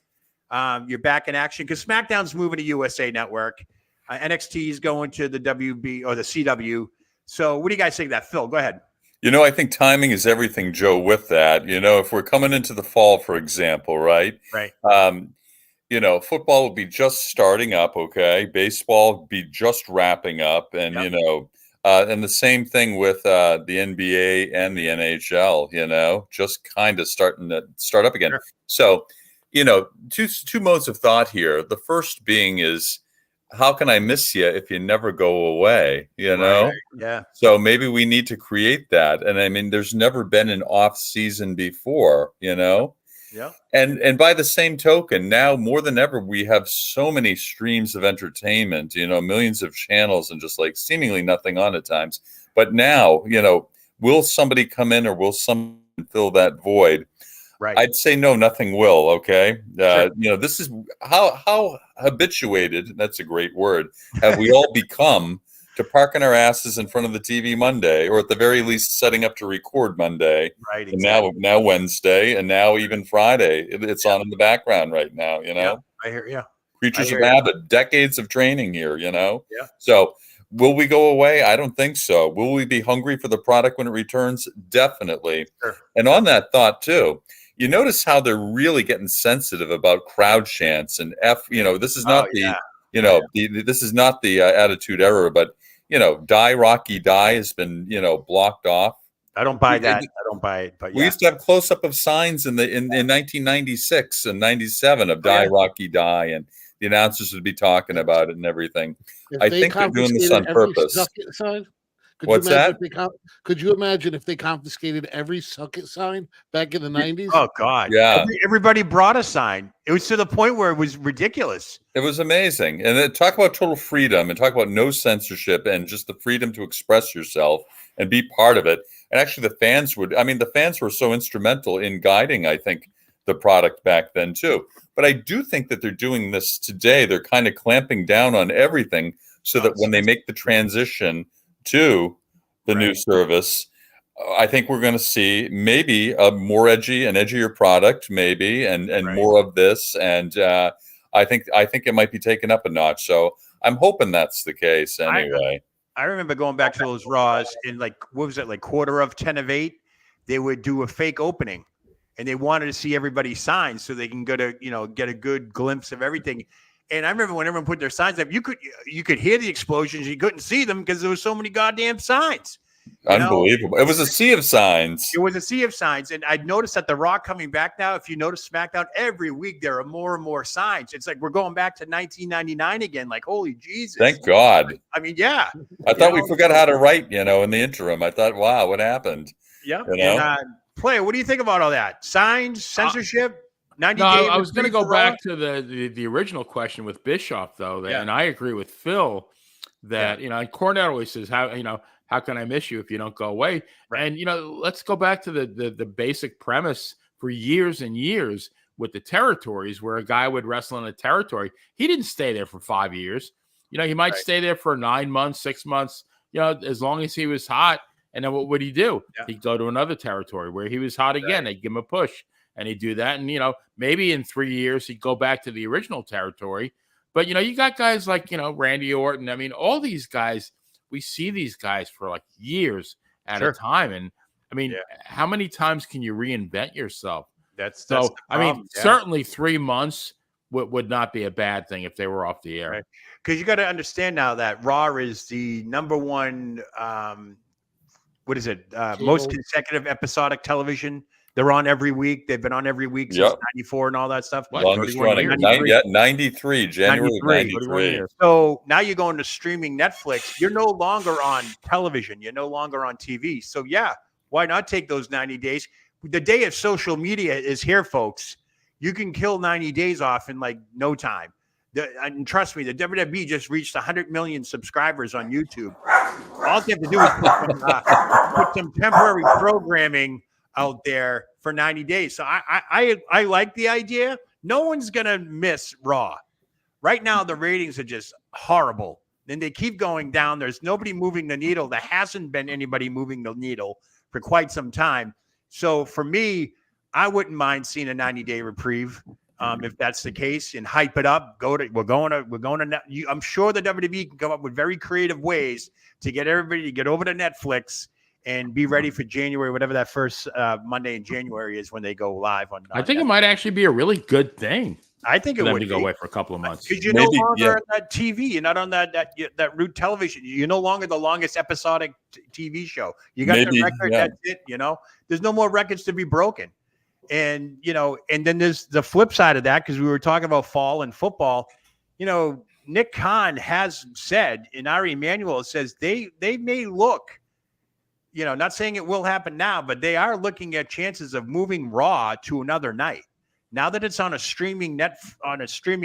you're back in action? Because SmackDown's moving to USA Network. NXT is going to the WB or the CW. So what do you guys think of that? Phil, go ahead. I think timing is everything, Joe, with that. If we're coming into the fall, for example, right? Right. Football will be just starting up, okay? Baseball will be just wrapping up. And, and the same thing with the NBA and the NHL, just kind of starting to start up again. Sure. So, two modes of thought here. The first being is, how can I miss you if you never go away? Right. Yeah. So maybe we need to create that. And I mean, there's never been an off season before, Yeah. And by the same token, now more than ever, we have so many streams of entertainment, millions of channels and just like seemingly nothing on at times. But now, will somebody come in or will someone fill that void? Right. I'd say no, nothing will. Okay. Sure. This is how habituated, that's a great word, have we all become to parking our asses in front of the TV Monday, or at the very least setting up to record Monday. Right. Exactly. And now Wednesday, and now even Friday. It's on in the background right now, Yeah, I hear you. Creatures of habit, decades of training here, Yeah. So will we go away? I don't think so. Will we be hungry for the product when it returns? Definitely. Sure. And on that thought too, you notice how they're really getting sensitive about crowd chants and this is not this is not the Attitude Era, but Die Rocky Die has been blocked off. I don't buy that. I don't buy it. But we used to have close up of signs in 1996 and 97 of Die Rocky Die, and the announcers would be talking about it and everything. I think they're doing this on purpose. What's that? Could you imagine if they confiscated every suck it sign back in the 90s? Oh, God. Yeah. Everybody brought a sign. It was to the point where it was ridiculous. It was amazing. And then talk about total freedom and talk about no censorship and just the freedom to express yourself and be part of it. And actually the fans were so instrumental in guiding, I think, the product back then too. But I do think that they're doing this today. They're kind of clamping down on everything so that when they make the transition to the new service, I think we're going to see maybe a more edgier product, maybe, and more of this. And I think it might be taken up a notch. So I'm hoping that's the case anyway. I remember going back to those Raws in like, what was it, like quarter of 10 of 8, they would do a fake opening and they wanted to see everybody's signs so they can go to, get a good glimpse of everything. And I remember when everyone put their signs up, you could hear the explosions. You couldn't see them because there was so many goddamn signs. Unbelievable. It was a sea of signs. It was a sea of signs. And I'd noticed that the Raw coming back now, if you notice SmackDown, every week there are more and more signs. It's like we're going back to 1999 again. Like, holy Jesus. Thank God. I mean, yeah. I thought we forgot how to write, in the interim. I thought, wow, what happened? Yeah. Player, what do you think about all that? Signs, censorship? 90 No, days I was going to go back to the original question with Bischoff, though, and I agree with Phil that and Cornette always says, how can I miss you if you don't go away? Right. And let's go back to the basic premise for years and years with the territories, where a guy would wrestle in a territory. He didn't stay there for 5 years. He might stay there for 9 months, 6 months. As long as he was hot. And then what would he do? Yeah. He'd go to another territory where he was hot again. They'd give him a push. And he'd do that. And, maybe in 3 years, he'd go back to the original territory. But, you got guys like, Randy Orton. I mean, all these guys, we see these guys for like years at a time. And, I mean, how many times can you reinvent yourself? That's I mean, certainly 3 months would not be a bad thing if they were off the air. Right. Because you got to understand now that Raw is the number one, what is it? Most consecutive episodic television. They're on every week. They've been on every week since '94 and all that stuff. Longest running. 93, January 93. So now you're going to streaming Netflix. You're no longer on television. You're no longer on TV. So, why not take those 90 days? The day of social media is here, folks. You can kill 90 days off in like no time. And trust me, the WWE just reached 100 million subscribers on YouTube. All you have to do is put some temporary programming out there for 90 days. So I like the idea. No one's going to miss Raw. Right now, the ratings are just horrible. Then they keep going down. There's nobody moving the needle. There hasn't been anybody moving the needle for quite some time. So for me, I wouldn't mind seeing a 90-day reprieve. If that's the case, and hype it up, we're going to. I'm sure the WWE can come up with very creative ways to get everybody to get over to Netflix and be ready for January, whatever that first Monday in January is when they go live on. I think it might actually be a really good thing. I think it would to go away for a couple of months because you're no longer on that TV. You're not on that root television. You're no longer the longest episodic TV show. You got the record. That's it. There's no more records to be broken. And, and then there's the flip side of that, because we were talking about fall and football. Nick Khan has said, and Ari Emanuel says they may look, not saying it will happen now, but they are looking at chances of moving Raw to another night. Now that it's on a streaming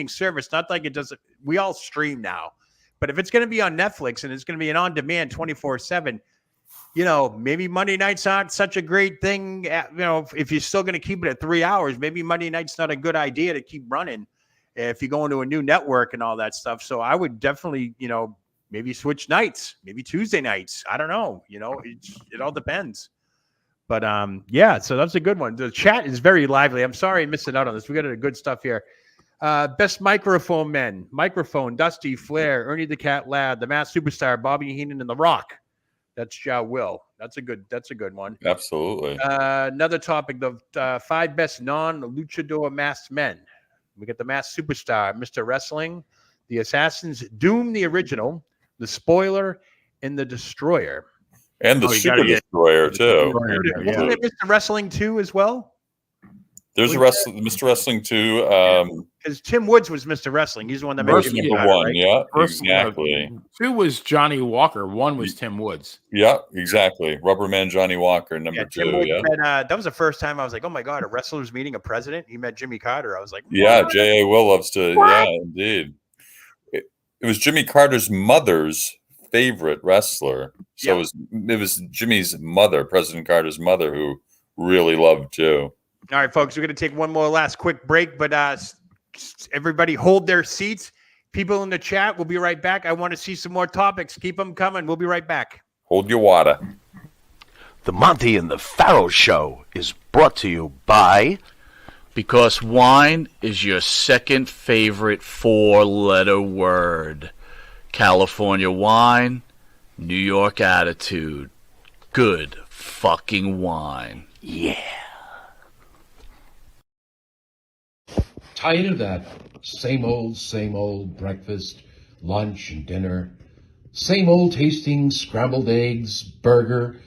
service, not like it does. We all stream now, but if it's going to be on Netflix and it's going to be an on-demand 24/7, maybe Monday night's not such a great thing. If you're still going to keep it at 3 hours, maybe Monday night's not a good idea to keep running if you go into a new network and all that stuff. So I would definitely, maybe switch nights, maybe Tuesday nights. I don't know. It all depends. But so that's a good one. The chat is very lively. I'm sorry I'm missing out on this. We got good stuff here. Best microphone men, Dusty, Flair, Ernie the Cat Ladd, the Masked Superstar, Bobby Heenan, and The Rock. That's Will. That's a good one. Absolutely. Another topic: the 5 best non-luchador masked men. We got the Masked Superstar, Mr. Wrestling, the Assassins, Doom the Original, the Spoiler, and the Destroyer. And the Super Destroyer too. Wasn't it Mr. Wrestling 2 as well? There's Mr. Wrestling 2. Because Tim Woods was Mr. Wrestling. He's the one that made Jimmy Carter, 1, right? Yeah, exactly. 2 was Johnny Walker. 1 was Tim Woods. Yeah, exactly. Rubberman Johnny Walker, number 2. That was the first time I was like, oh my God, a wrestler's meeting a president. He met Jimmy Carter. I was like, what? Yeah, J.A. Will loves to. What? Yeah, indeed. It was Jimmy Carter's mother's favorite wrestler. So it was Jimmy's mother, President Carter's mother, who really loved too. All right, folks, we're going to take one more last quick break, but everybody hold their seats. People in the chat, we'll be right back. I want to see some more topics. Keep them coming. We'll be right back. Hold your water. The Monty and the Pharaoh Show is brought to you by... Because wine is your second favorite four-letter word. California wine, New York attitude. Good fucking wine. Yeah. Tired of that same old breakfast, lunch, and dinner? Same old tasting scrambled eggs, burger,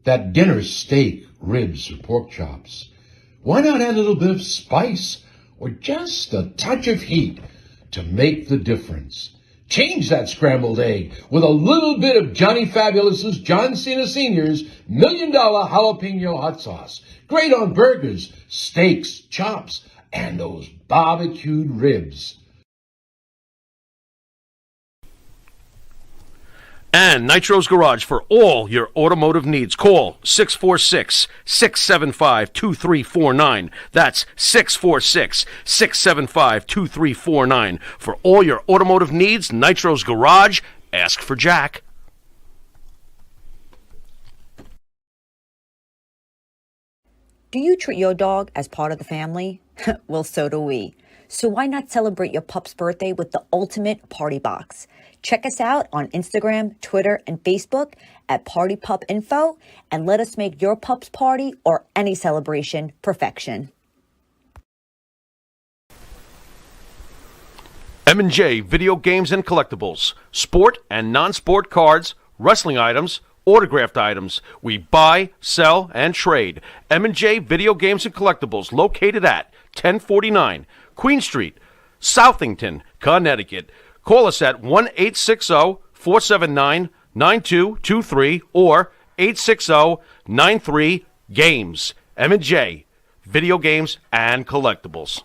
that dinner steak, ribs, or pork chops? Why not add a little bit of spice or just a touch of heat to make the difference? Change that scrambled egg with a little bit of Johnny Fabulous's John Cena Sr.'s $1 Million Jalapeno Hot Sauce. Great on burgers, steaks, chops, and those barbecued ribs. And Nitro's Garage for all your automotive needs. Call 646-675-2349. That's 646-675-2349. For all your automotive needs, Nitro's Garage. Ask for Jack. Do you treat your dog as part of the family? Well, so do we. So why not celebrate your pup's birthday with the ultimate party box? Check us out on Instagram, Twitter, and Facebook at Party Pup Info, and let us make your pup's party or any celebration perfection. M&J Video Games and Collectibles. Sport and non-sport cards, wrestling items, autographed items. We buy, sell, and trade. M&J Video Games and Collectibles, located at 1049 Queen Street, Southington, Connecticut. Call us at 1-860-479-9223 or 860-93-GAMES. M&J Video Games and Collectibles.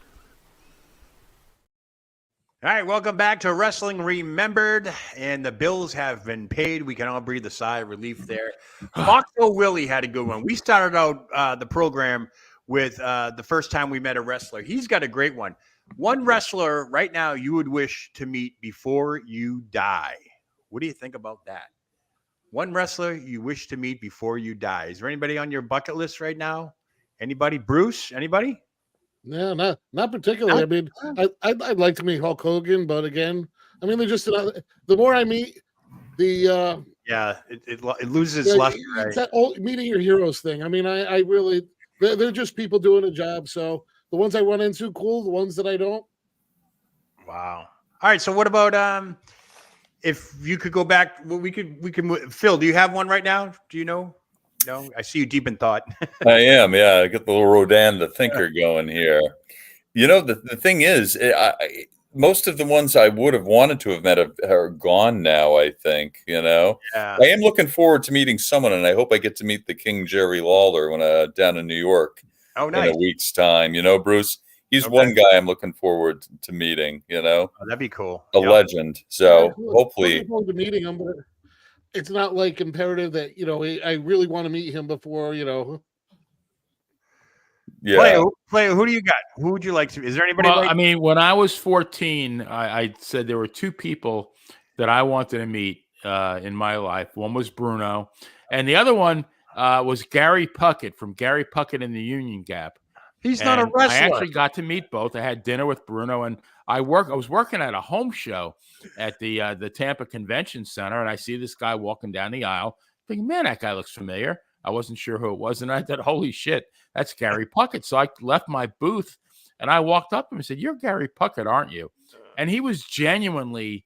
All right, welcome back to Wrestling Remembered, and the bills have been paid. We can all breathe a sigh of relief there. Foxo Willie had a good one. We started out the program with the first time we met a wrestler. He's got a great one. One wrestler right now you would wish to meet before you die. What do you think about that? One wrestler you wish to meet before you die. Is there anybody on your bucket list right now? Anybody? Bruce? Anybody? No, not particularly. I mean, I'd like to meet Hulk Hogan, but again, I mean, they're just the more I meet, the it loses its luster. Right? It's that old meeting your heroes thing. I mean, I really they're just people doing a job. So the ones I run into, cool. The ones that I don't. Wow. All right. So what about if you could go back? Well, we could. Phil, do you have one right now? Do you know? No, I see you deep in thought. I am. Yeah, I got the little Rodin the thinker going here. You know, the thing is, most of the ones I would have wanted to have met are gone now, I think, I am looking forward to meeting someone, and I hope I get to meet the King Jerry Lawler when down in New York in a week's time. Bruce, he's one guy I'm looking forward to meeting, Oh, that'd be cool. A legend. So hopefully. I'm looking forward to meeting him, but it's not like imperative that, I really want to meet him before, Yeah. Player, who do you got? Who would you like to? Is there anybody? Well, I mean, when I was 14, I said there were two people that I wanted to meet in my life. One was Bruno, and the other one was Gary Puckett from Gary Puckett in the Union Gap. He's not a wrestler. I actually got to meet both. I had dinner with Bruno, and I was working at a home show at the Tampa Convention Center, and I see this guy walking down the aisle. Thinking, man, that guy looks familiar. I wasn't sure who it was, and I thought, holy shit, that's Gary Puckett. So I left my booth, and I walked up to him and said, "You're Gary Puckett, aren't you?" And he was genuinely,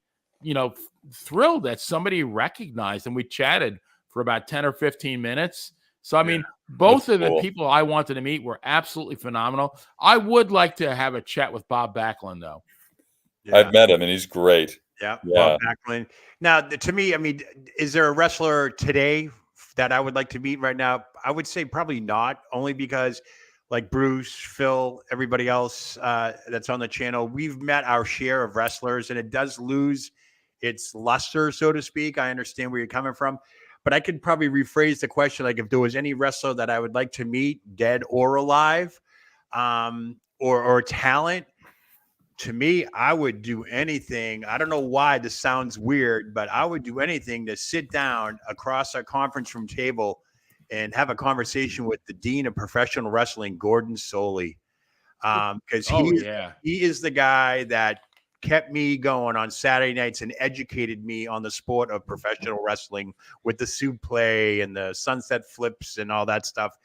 thrilled that somebody recognized him. We chatted for about 10 or 15 minutes. So, I mean, both of the people I wanted to meet were absolutely phenomenal. I would like to have a chat with Bob Backlund, though. Yeah. I've met him, and he's great. Yeah. Bob Backlund. Now, to me, I mean, is there a wrestler today that I would like to meet right now? I would say probably not, only because like Bruce, Phil, everybody else that's on the channel, we've met our share of wrestlers, and it does lose its luster, so to speak. I understand where you're coming from. But I could probably rephrase the question, like if there was any wrestler that I would like to meet, dead or alive, or talent, to me, I would do anything. I don't know why this sounds weird, but I would do anything to sit down across our conference room table and have a conversation with the dean of professional wrestling, Gordon Soley, because he is the guy that kept me going on Saturday nights and educated me on the sport of professional wrestling with the suplex and the sunset flips and all that stuff.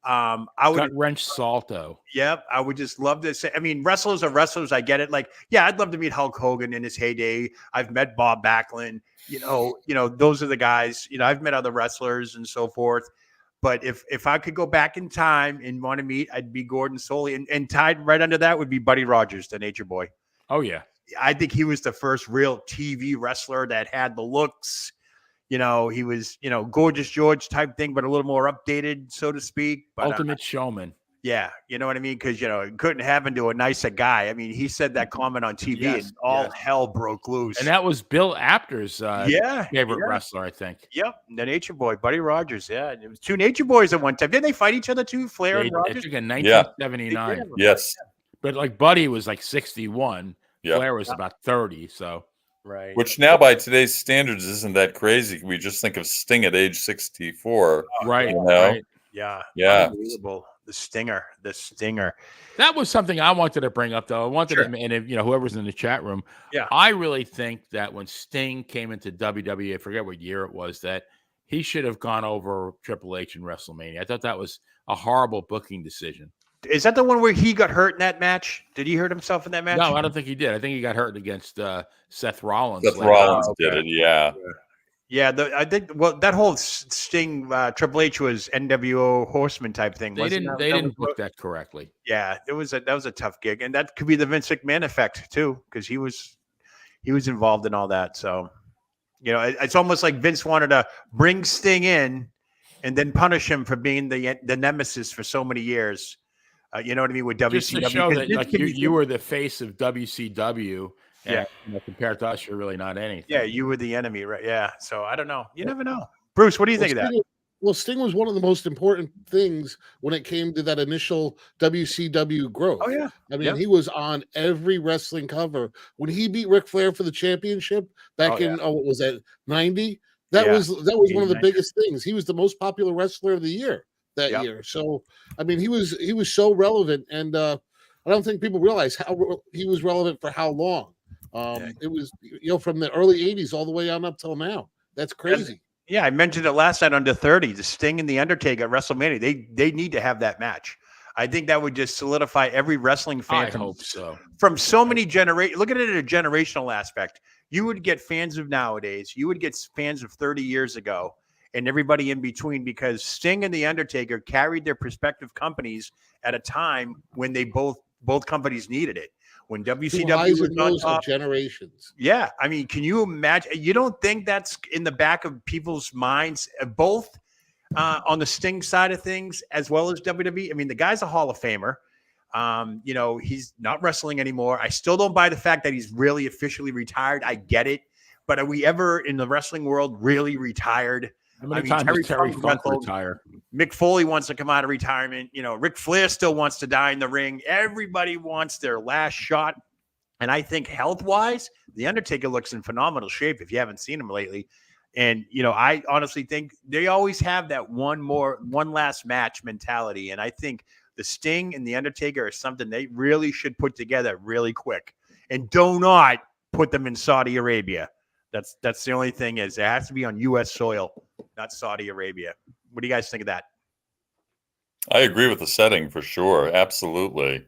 I would gut wrench salto. Yep, I would just love to say. I mean, wrestlers are wrestlers. I get it. Like, yeah, I'd love to meet Hulk Hogan in his heyday. I've met Bob Backlund. You know, those are the guys. You know, I've met other wrestlers and so forth. But if I could go back in time and want to meet, I'd be Gordon Soley, and tied right under that would be Buddy Rogers, the Nature Boy. Oh yeah, I think he was the first real TV wrestler that had the looks. You know, he was, Gorgeous George type thing, but a little more updated, so to speak. But, ultimate showman. Yeah, you know what I mean? Because, it couldn't happen to a nicer guy. I mean, he said that comment on TV and all hell broke loose. And that was Bill Apter's favorite wrestler, I think. Yep, the Nature Boy, Buddy Rogers. Yeah, it was two Nature Boys at one time. Didn't they fight each other too, Flair and Rogers? I think in 1979. Yes. But like Buddy was like 61. Flair was about 30, so. Right. Which now, by today's standards, isn't that crazy? We just think of Sting at age 64. Right. Right. Yeah. Yeah. Unbelievable. The Stinger. That was something I wanted to bring up, though. I wanted to, and if, whoever's in the chat room, I really think that when Sting came into WWE, I forget what year it was, that he should have gone over Triple H in WrestleMania. I thought that was a horrible booking decision. Is that the one where he got hurt in that match? Did he hurt himself in that match? No, I don't think he did. I think he got hurt against Seth Rollins. Seth Rollins did it, yeah. Yeah, I think that whole Sting Triple H was NWO Horseman type thing. They didn't book that correctly. Yeah, that was a tough gig, and that could be the Vince McMahon effect too, because he was involved in all that. So, it's almost like Vince wanted to bring Sting in and then punish him for being the nemesis for so many years. You know what I mean, with WCW. Just to show that like you were the face of WCW. And, compared to us, you're really not anything. Yeah, you were the enemy, right? Yeah. So I don't know. You never know. Bruce, what do you think of that? Well, Sting was one of the most important things when it came to that initial WCW growth. Oh, yeah. I mean, he was on every wrestling cover. When he beat Ric Flair for the championship back in, what was that, 90? That was one of the biggest things. He was the most popular wrestler of the year that year. So, I mean, he was so relevant. And I don't think people realize how he was relevant for how long. It was, from the early 80s all the way on up till now. That's crazy. Yeah, I mentioned it last night under 30. The Sting and the Undertaker at WrestleMania. They need to have that match. I think that would just solidify every wrestling fan. From so many generations. Look at it at a generational aspect. You would get fans of nowadays. You would get fans of 30 years ago, and everybody in between, because Sting and the Undertaker carried their respective companies at a time when they both companies needed it. When WCW was on top, generations. Yeah, I mean, can you imagine? You don't think that's in the back of people's minds, both on the Sting side of things as well as WWE? I mean, the guy's a Hall of Famer. He's not wrestling anymore. I still don't buy the fact that he's really officially retired. I get it, but are we ever in the wrestling world really retired? How many times did Terry Funk retire? Mick Foley wants to come out of retirement. Ric Flair still wants to die in the ring. Everybody wants their last shot. And I think health-wise, The Undertaker looks in phenomenal shape if you haven't seen him lately. And, I honestly think they always have that one last match mentality. And I think the Sting and The Undertaker are something they really should put together really quick. And do not put them in Saudi Arabia. That's the only thing is it has to be on U.S. soil, not Saudi Arabia. What do you guys think of that? I agree with the setting for sure. Absolutely.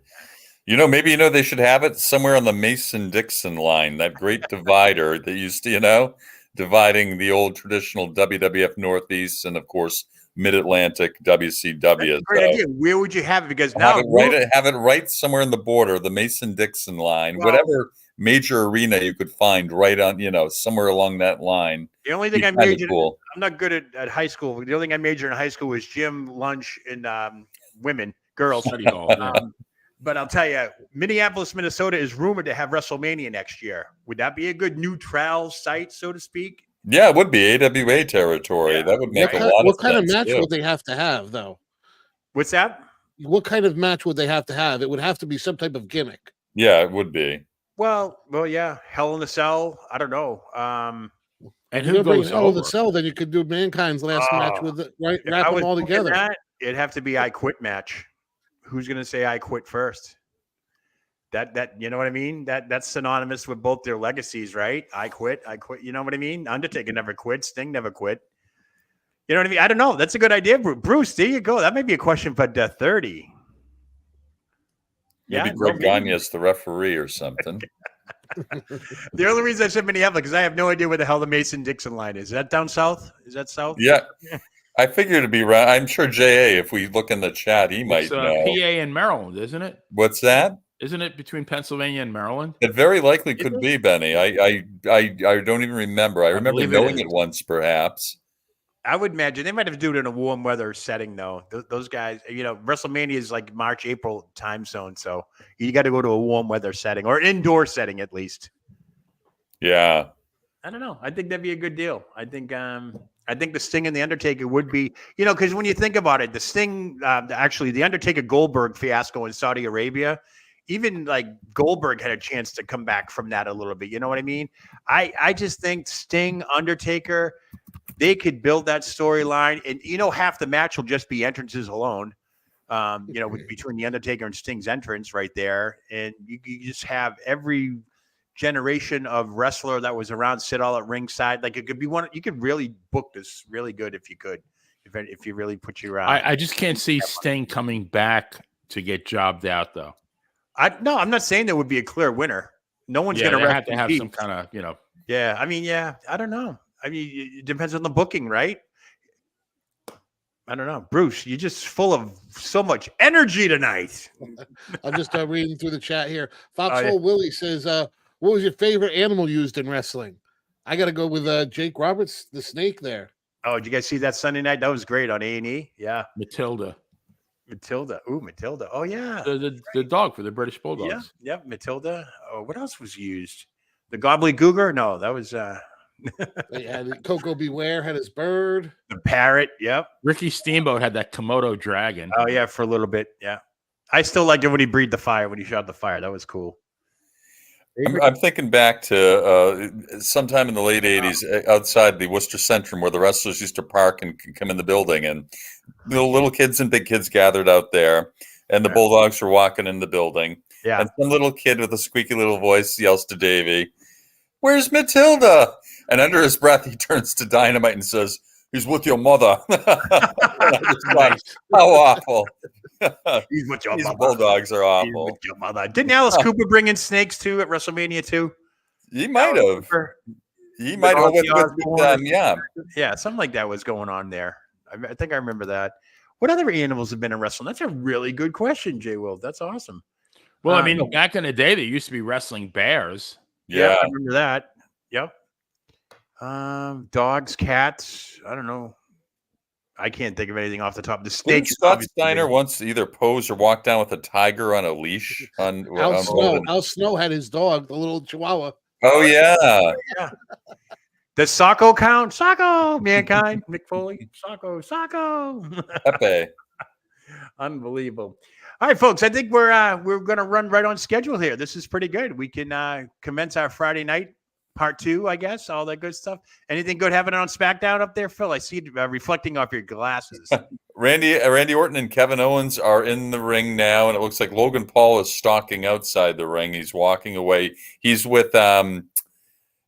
Maybe they should have it somewhere on the Mason-Dixon line, that great divider that used to, dividing the old traditional WWF Northeast and, of course, Mid-Atlantic WCW. That's a great idea. Where would you have it? Because now have it right somewhere in the border, the Mason-Dixon line, whatever major arena you could find right on, somewhere along that line. The only thing I majored in, I'm not good at high school. The only thing I majored in high school was gym, lunch, and girls. But I'll tell you, Minneapolis, Minnesota is rumored to have WrestleMania next year. Would that be a good neutral site, so to speak? Yeah, it would be AWA territory. Yeah. That would make a lot of sense. What kind of match would they have to have, though? What's that? What kind of match would they have to have? It would have to be some type of gimmick. Yeah, it would be. Well, yeah. Hell in a Cell. I don't know. And You're who gonna bring goes Hell in the over? Cell, then you could do Mankind's last match with it, right? If Wrap I them was all booking together. that, it'd have to be I Quit match. Who's gonna say I quit first? That you know what I mean? That's synonymous with both their legacies, right? I quit. You know what I mean? Undertaker never quit. Sting never quit. You know what I mean? I don't know. That's a good idea, Bruce. There you go. That may be a question for 30. Maybe Greg Gagne's the referee or something. The only reason I said Minneapolis because I have no idea where the hell the Mason-Dixon line is. Is that down south? Is that south? Yeah. I figured it'd be right. I'm sure JA, if we look in the chat, he might know. PA and Maryland, isn't it? What's that? Isn't it between Pennsylvania and Maryland? It very likely could be, Benny. I don't even remember. I remember knowing it once, perhaps. I would imagine they might have to do it in a warm weather setting, though. Those guys, WrestleMania is like March, April time zone, so you got to go to a warm weather setting or indoor setting at least. Yeah, I don't know. I think that'd be a good deal. I think the Sting and the Undertaker would be, because when you think about it, the Sting, actually, the Undertaker Goldberg fiasco in Saudi Arabia, even like Goldberg had a chance to come back from that a little bit. You know what I mean? I just think Sting, Undertaker, they could build that storyline, and half the match will just be entrances alone. Between the Undertaker and Sting's entrance right there, and you just have every generation of wrestler that was around sit all at ringside. Like it could be one. You could really book this really good if you could, if you really put your. I just can't see Sting coming back to get jobbed out though. No, I'm not saying there would be a clear winner. No one's going to have to have some kind of Yeah, I mean, I don't know. I mean, it depends on the booking, right? I don't know. Bruce, you're just full of so much energy tonight. I'm just reading through the chat here. Foxhole Willie says, what was your favorite animal used in wrestling? I got to go with Jake Roberts, the snake there. Oh, did you guys see that Sunday night? That was great on A&E. Yeah. Matilda. Ooh, Matilda. Oh, yeah. The dog for the British Bulldogs. Yeah, Matilda. Oh, what else was used? The gobbledygooker? No, that was... They had Coco Beware had his bird. The parrot, yep. Ricky Steamboat had that Komodo dragon. Oh, yeah, for a little bit, yeah. I still liked it when he breathed the fire, when he shot the fire. That was cool. I'm thinking back to sometime in the late 80s outside the Worcester Centrum where the wrestlers used to park and come in the building, and little kids and big kids gathered out there, and the Bulldogs were walking in the building. Yeah. And some little kid with a squeaky little voice yells to Davey, "Where's Matilda?" And under his breath, he turns to Dynamite and says, "He's with your mother." Nice. How awful. He's with your These mother. Bulldogs are awful. He's with your mother. Didn't Alice Cooper bring in snakes too at WrestleMania 2? He might have. He might have. Yeah, something like that was going on there. I think I remember that. What other animals have been in wrestling? That's a really good question, Jay Will. That's awesome. Well, I mean, back in the day, they used to be wrestling bears. Yeah, I remember that. Yep. Dogs, cats. I don't know. I can't think of anything off the top. The snake. Scott Steiner once either posed or walked down with a tiger on a leash. Al Snow had his dog, the little Chihuahua. Oh yeah. Yeah. Does Socko count? Socko, Mankind, Mick Foley, Socko. Pepe. Unbelievable. All right, folks. I think we're going to run right on schedule here. This is pretty good. We can commence our Friday night part 2, I guess. All that good stuff. Anything good happening on SmackDown up there, Phil? I see you reflecting off your glasses. Randy Orton and Kevin Owens are in the ring now, and it looks like Logan Paul is stalking outside the ring. He's walking away. He's with that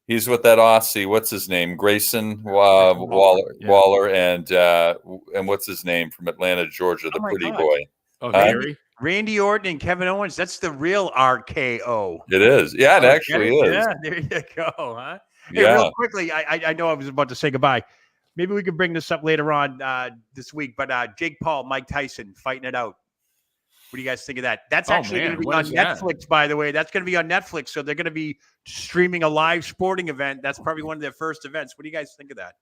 Aussie. What's his name? Grayson Waller, and what's his name from Atlanta, Georgia? The pretty boy. Oh, Gary. Randy Orton and Kevin Owens. That's the real RKO. It is. Yeah, it actually is. Yeah, there you go. Huh? Hey, real quickly, I know I was about to say goodbye. Maybe we could bring this up later on this week. But Jake Paul, Mike Tyson fighting it out. What do you guys think of that? That's actually going to be on Netflix, by the way. That's going to be on Netflix. So they're going to be streaming a live sporting event. That's probably one of their first events. What do you guys think of that?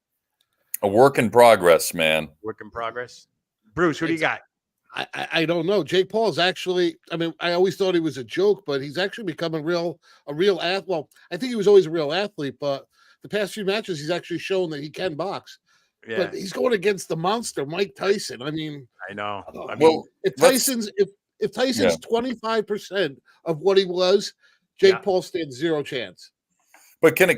A work in progress, man. Work in progress. Bruce, what do you got? I don't know. Jake Paul is actually, I mean, I always thought he was a joke, but he's actually become a real athlete. Well, I think he was always a real athlete, but the past few matches, he's actually shown that he can box. Yeah. But he's going against the monster, Mike Tyson. I mean, I know. If Tyson's 25% of what he was, Jake Paul stands zero chance. But can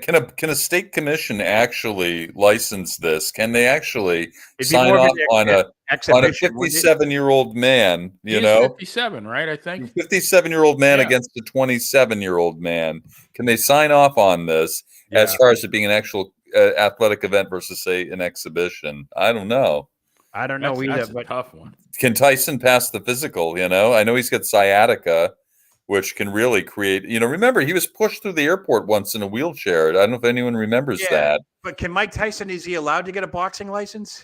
a state commission actually license this? Can they actually sign off on a 57-year-old man? You know, 57, right? I think 57-year-old man against a 27-year-old man. Can they sign off on this as far as it being an actual athletic event versus, say, an exhibition? I don't know. I don't know either. That's a but tough one. Can Tyson pass the physical? You know, I know he's got sciatica, which can really create, remember, he was pushed through the airport once in a wheelchair. I don't know if anyone remembers that. But can Mike Tyson, is he allowed to get a boxing license?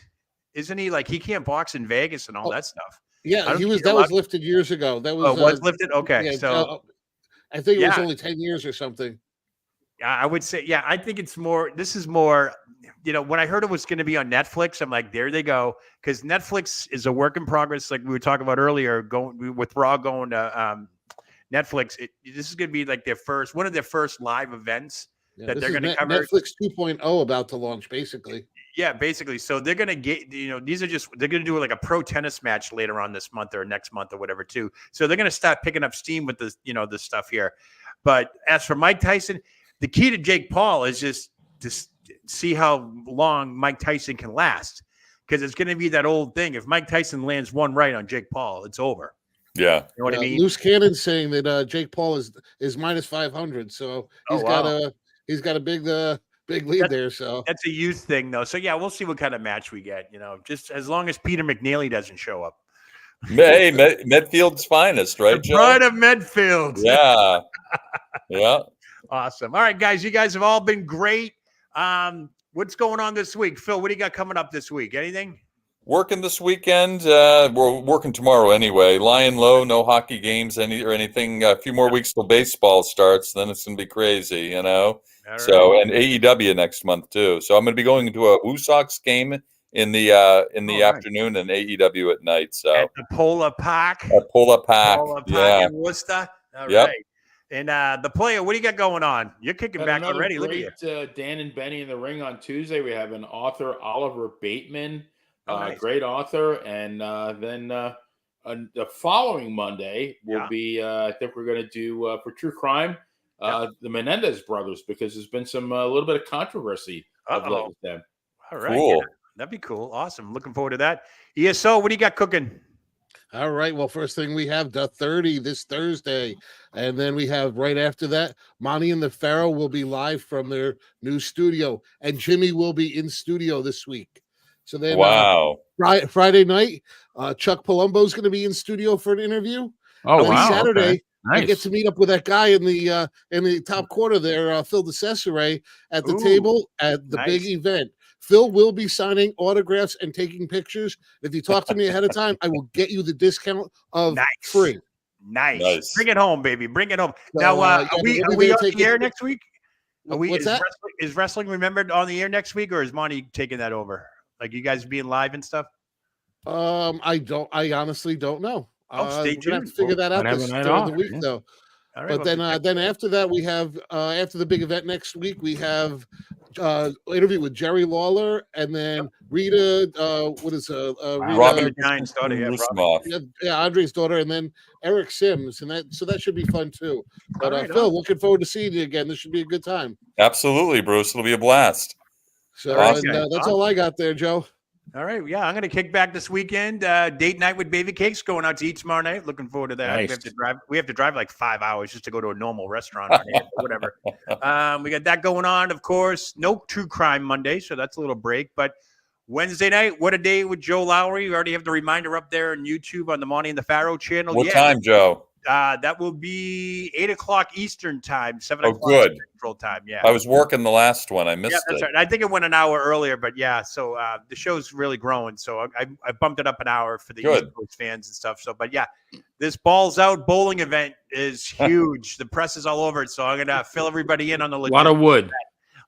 Isn't he he can't box in Vegas and all that stuff? Yeah, that was lifted years ago. That was, was lifted? Okay. Yeah, so I think it was only 10 years or something. I would say, I think this is more, when I heard it was going to be on Netflix, I'm like, there they go. Because Netflix is a work in progress. Like we were talking about earlier, with Raw going to Netflix, this is going to be like one of their first live events that they're going to cover. Netflix 2.0 about to launch, basically. Yeah, basically. So they're going to get, they're going to do like a pro tennis match later on this month or next month or whatever too. So they're going to start picking up steam with this, this stuff here. But as for Mike Tyson, the key to Jake Paul is just to see how long Mike Tyson can last. Because it's going to be that old thing. If Mike Tyson lands one right on Jake Paul, it's over. Yeah, you know what I mean. Loose cannon saying that Jake Paul is minus 500, so he's got a big lead there. So that's a youth thing, though. So yeah, we'll see what kind of match we get. Just as long as Peter McNeely doesn't show up. Hey, Medfield's finest, right, Joe? Pride of Medfield. Yeah, yeah. Awesome. All right, guys, you guys have all been great. What's going on this week, Phil? What do you got coming up this week? Anything? Working this weekend. We're working tomorrow anyway. Lying low, no hockey games or anything. A few more weeks till baseball starts. Then it's going to be crazy, All so, and AEW next month too. So I'm going to be going to a Woo Sox game in the afternoon and AEW at night. So at the Polar Park. Polar Park in Worcester. All right. And the player, what do you got going on? You're kicking back already. Look at you. Dan and Benny in the ring on Tuesday. We have an author, Oliver Bateman. Nice. Great author, and then the following Monday will be. I think we're going to do for true crime, the Menendez brothers, because there's been some a little bit of controversy of late with them. All right, cool. Yeah, that'd be cool. Awesome. Looking forward to that. ESO, what do you got cooking? All right. Well, first thing we have the 30 this Thursday, and then we have right after that, Monty and the Pharaoh will be live from their new studio, and Jimmy will be in studio this week. So then, Friday night, Chuck Palumbo is going to be in studio for an interview. Oh, wow! Saturday, okay. Nice. I get to meet up with that guy in the top corner there, Phil DeCesare, at the table at the big event. Phil will be signing autographs and taking pictures. If you talk to me ahead of time, I will get you the discust of free. Nice. Bring it home, baby. Bring it home. So, now, are we on the air next week? Is Wrestling Remembered on the air next week, or is Monty taking that over? Like you guys being live and stuff? I honestly don't know. Stay tuned. We're gonna have to figure that out during the week, though. All right, but then after that, we have after the big event next week, we have interview with Jerry Lawler, and then Rita. Robin Giant's daughter, Andre's daughter, and then Eric Sims, and that should be fun too. But Phil, looking forward to seeing you again. This should be a good time. Absolutely, Bruce. It'll be a blast. So that's all I got there, Joe. All right. Yeah, I'm going to kick back this weekend. Date night with Baby Cakes, going out to eat tomorrow night. Looking forward to that. Nice. We have to drive like 5 hours just to go to a normal restaurant or whatever. We got that going on, of course. No True Crime Monday, so that's a little break. But Wednesday night, What a Day with Joe Lowry. We already have the reminder up there on YouTube on the Monty and the Pharaoh channel. What time, Joe? That will be 8:00 Eastern time, 7:00 Central time. Yeah, I was working the last one. I missed it. That's right. I think it went an hour earlier, but yeah. So the show's really growing. So I bumped it up an hour for the East Coast fans and stuff. So, but yeah, this Balls Out bowling event is huge. The press is all over it. So I'm gonna fill everybody in on the a lot of wood.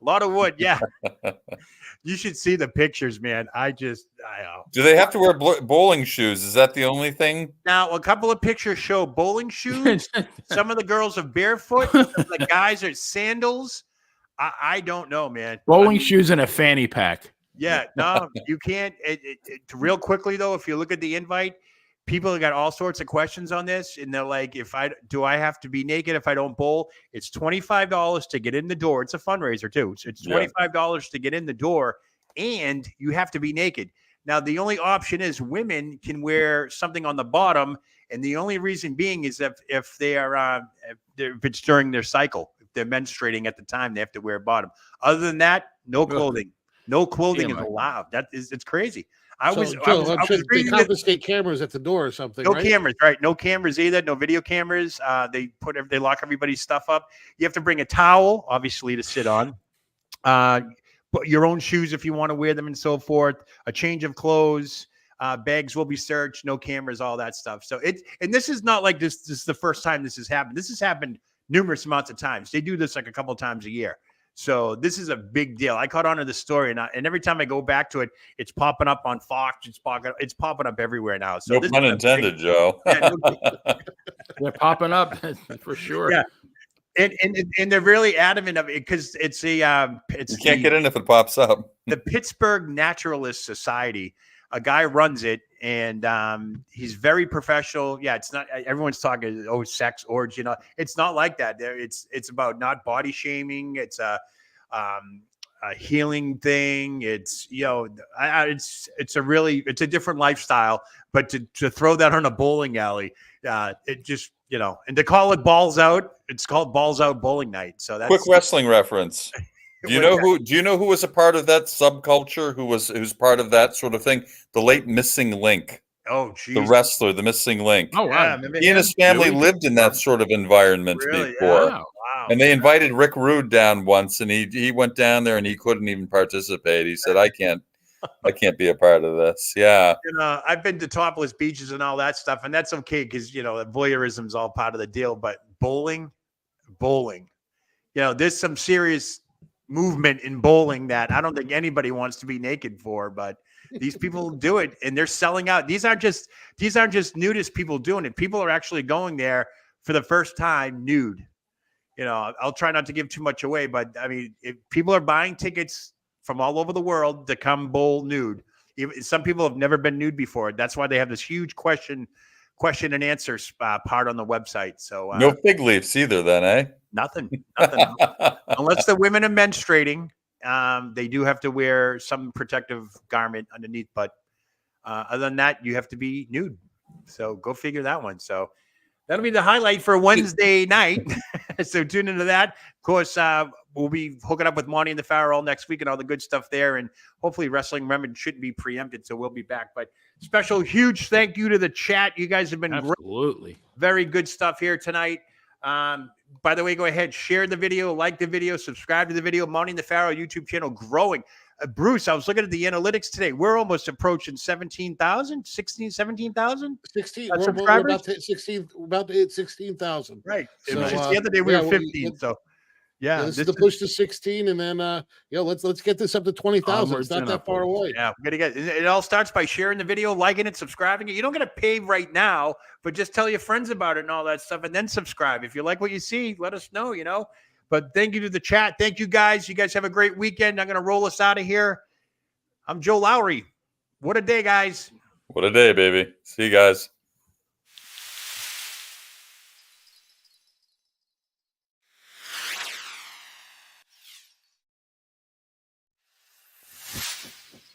A lot of wood. Yeah. You should see the pictures, man. Do they have to wear bowling shoes? Is that the only thing? Now, a couple of pictures show bowling shoes. Some of the girls are barefoot. Some of the guys are sandals. I don't know, man. Bowling shoes and a fanny pack. Yeah, no, you can't. Real quickly, though, if you look at the invite, people got all sorts of questions on this, and they're like, do I have to be naked if I don't bowl? It's $25 to get in the door. It's a fundraiser too. So it's $25 to get in the door, and you have to be naked. Now, the only option is women can wear something on the bottom, and the only reason being is if they are if it's during their cycle, if they're menstruating at the time, they have to wear a bottom. Other than that, no clothing. No clothing is allowed. It's crazy. I was they confiscate cameras at the door or something. No right? cameras, right? No cameras either. No video cameras. They lock everybody's stuff up. You have to bring a towel, obviously, to sit on. Put your own shoes if you want to wear them and so forth. A change of clothes. Bags will be searched. No cameras. All that stuff. So and this is not like this. This is the first time this has happened. This has happened numerous amounts of times. They do this like a couple of times a year. So this is a big deal. I caught on to the story, and every time I go back to it, it's popping up on Fox. It's popping up everywhere now. So no pun intended, Joe. They're popping up for sure. Yeah, and they're really adamant of it because it's you can't get in if it pops up. The Pittsburgh Naturalist Society, a guy runs it, and he's very professional. Yeah, it's not everyone's talking sex orgy. It's not like that. It's about not body shaming. It's a healing thing. It's it's a different lifestyle. But to throw that on a bowling alley, it just and to call it balls out, it's called balls out bowling night. So that's quick wrestling reference. Do you know who was a part of that subculture? Who's part of that sort of thing? The late Missing Link. Oh, geez. The wrestler, the Missing Link. Oh, wow. He and his family lived in that sort of environment before. Yeah. Wow. And they invited Rick Rude down once, and he went down there and he couldn't even participate. He said, I can't be a part of this. Yeah. I've been to topless beaches and all that stuff, and that's okay because voyeurism is all part of the deal. But bowling, there's some serious movement in bowling that I don't think anybody wants to be naked for, but these people do it and they're selling out. These aren't just nudist people doing it. People are actually going there for the first time nude. I'll try not to give too much away, but I mean, if people are buying tickets from all over the world to come bowl nude. Some people have never been nude before. That's why they have this huge question and answers part on the website. So no fig leaves either then, eh? Nothing. Unless the women are menstruating, they do have to wear some protective garment underneath. But other than that, you have to be nude. So go figure that one. So that'll be the highlight for Wednesday night. So tune into that. Of course, we'll be hooking up with Monty and the Pharaoh next week and all the good stuff there. And hopefully Wrestling Remembered shouldn't be preempted. So we'll be back. But special, huge thank you to the chat. You guys have been absolutely great. Very good stuff here tonight. By the way, go ahead, share the video, like the video, subscribe to the video. Monty and the Pharaoh YouTube channel growing. Bruce, I was looking at the analytics today. We're almost approaching 17,000, 17,000? 16. We're about to hit 16. We're about to hit 16,000. Right. So, the other day we were 15. Yeah, this is the push to 16, and then let's get this up to 20,000. It's not that far away. Yeah, we're gonna get it. All starts by sharing the video, liking it, subscribing it. You don't get to pay right now, but just tell your friends about it and all that stuff, and then subscribe. If you like what you see, let us know. But thank you to the chat. Thank you guys. You guys have a great weekend. I'm gonna roll us out of here. I'm Joe Lowry. What a day, guys. What a day, baby. See you guys.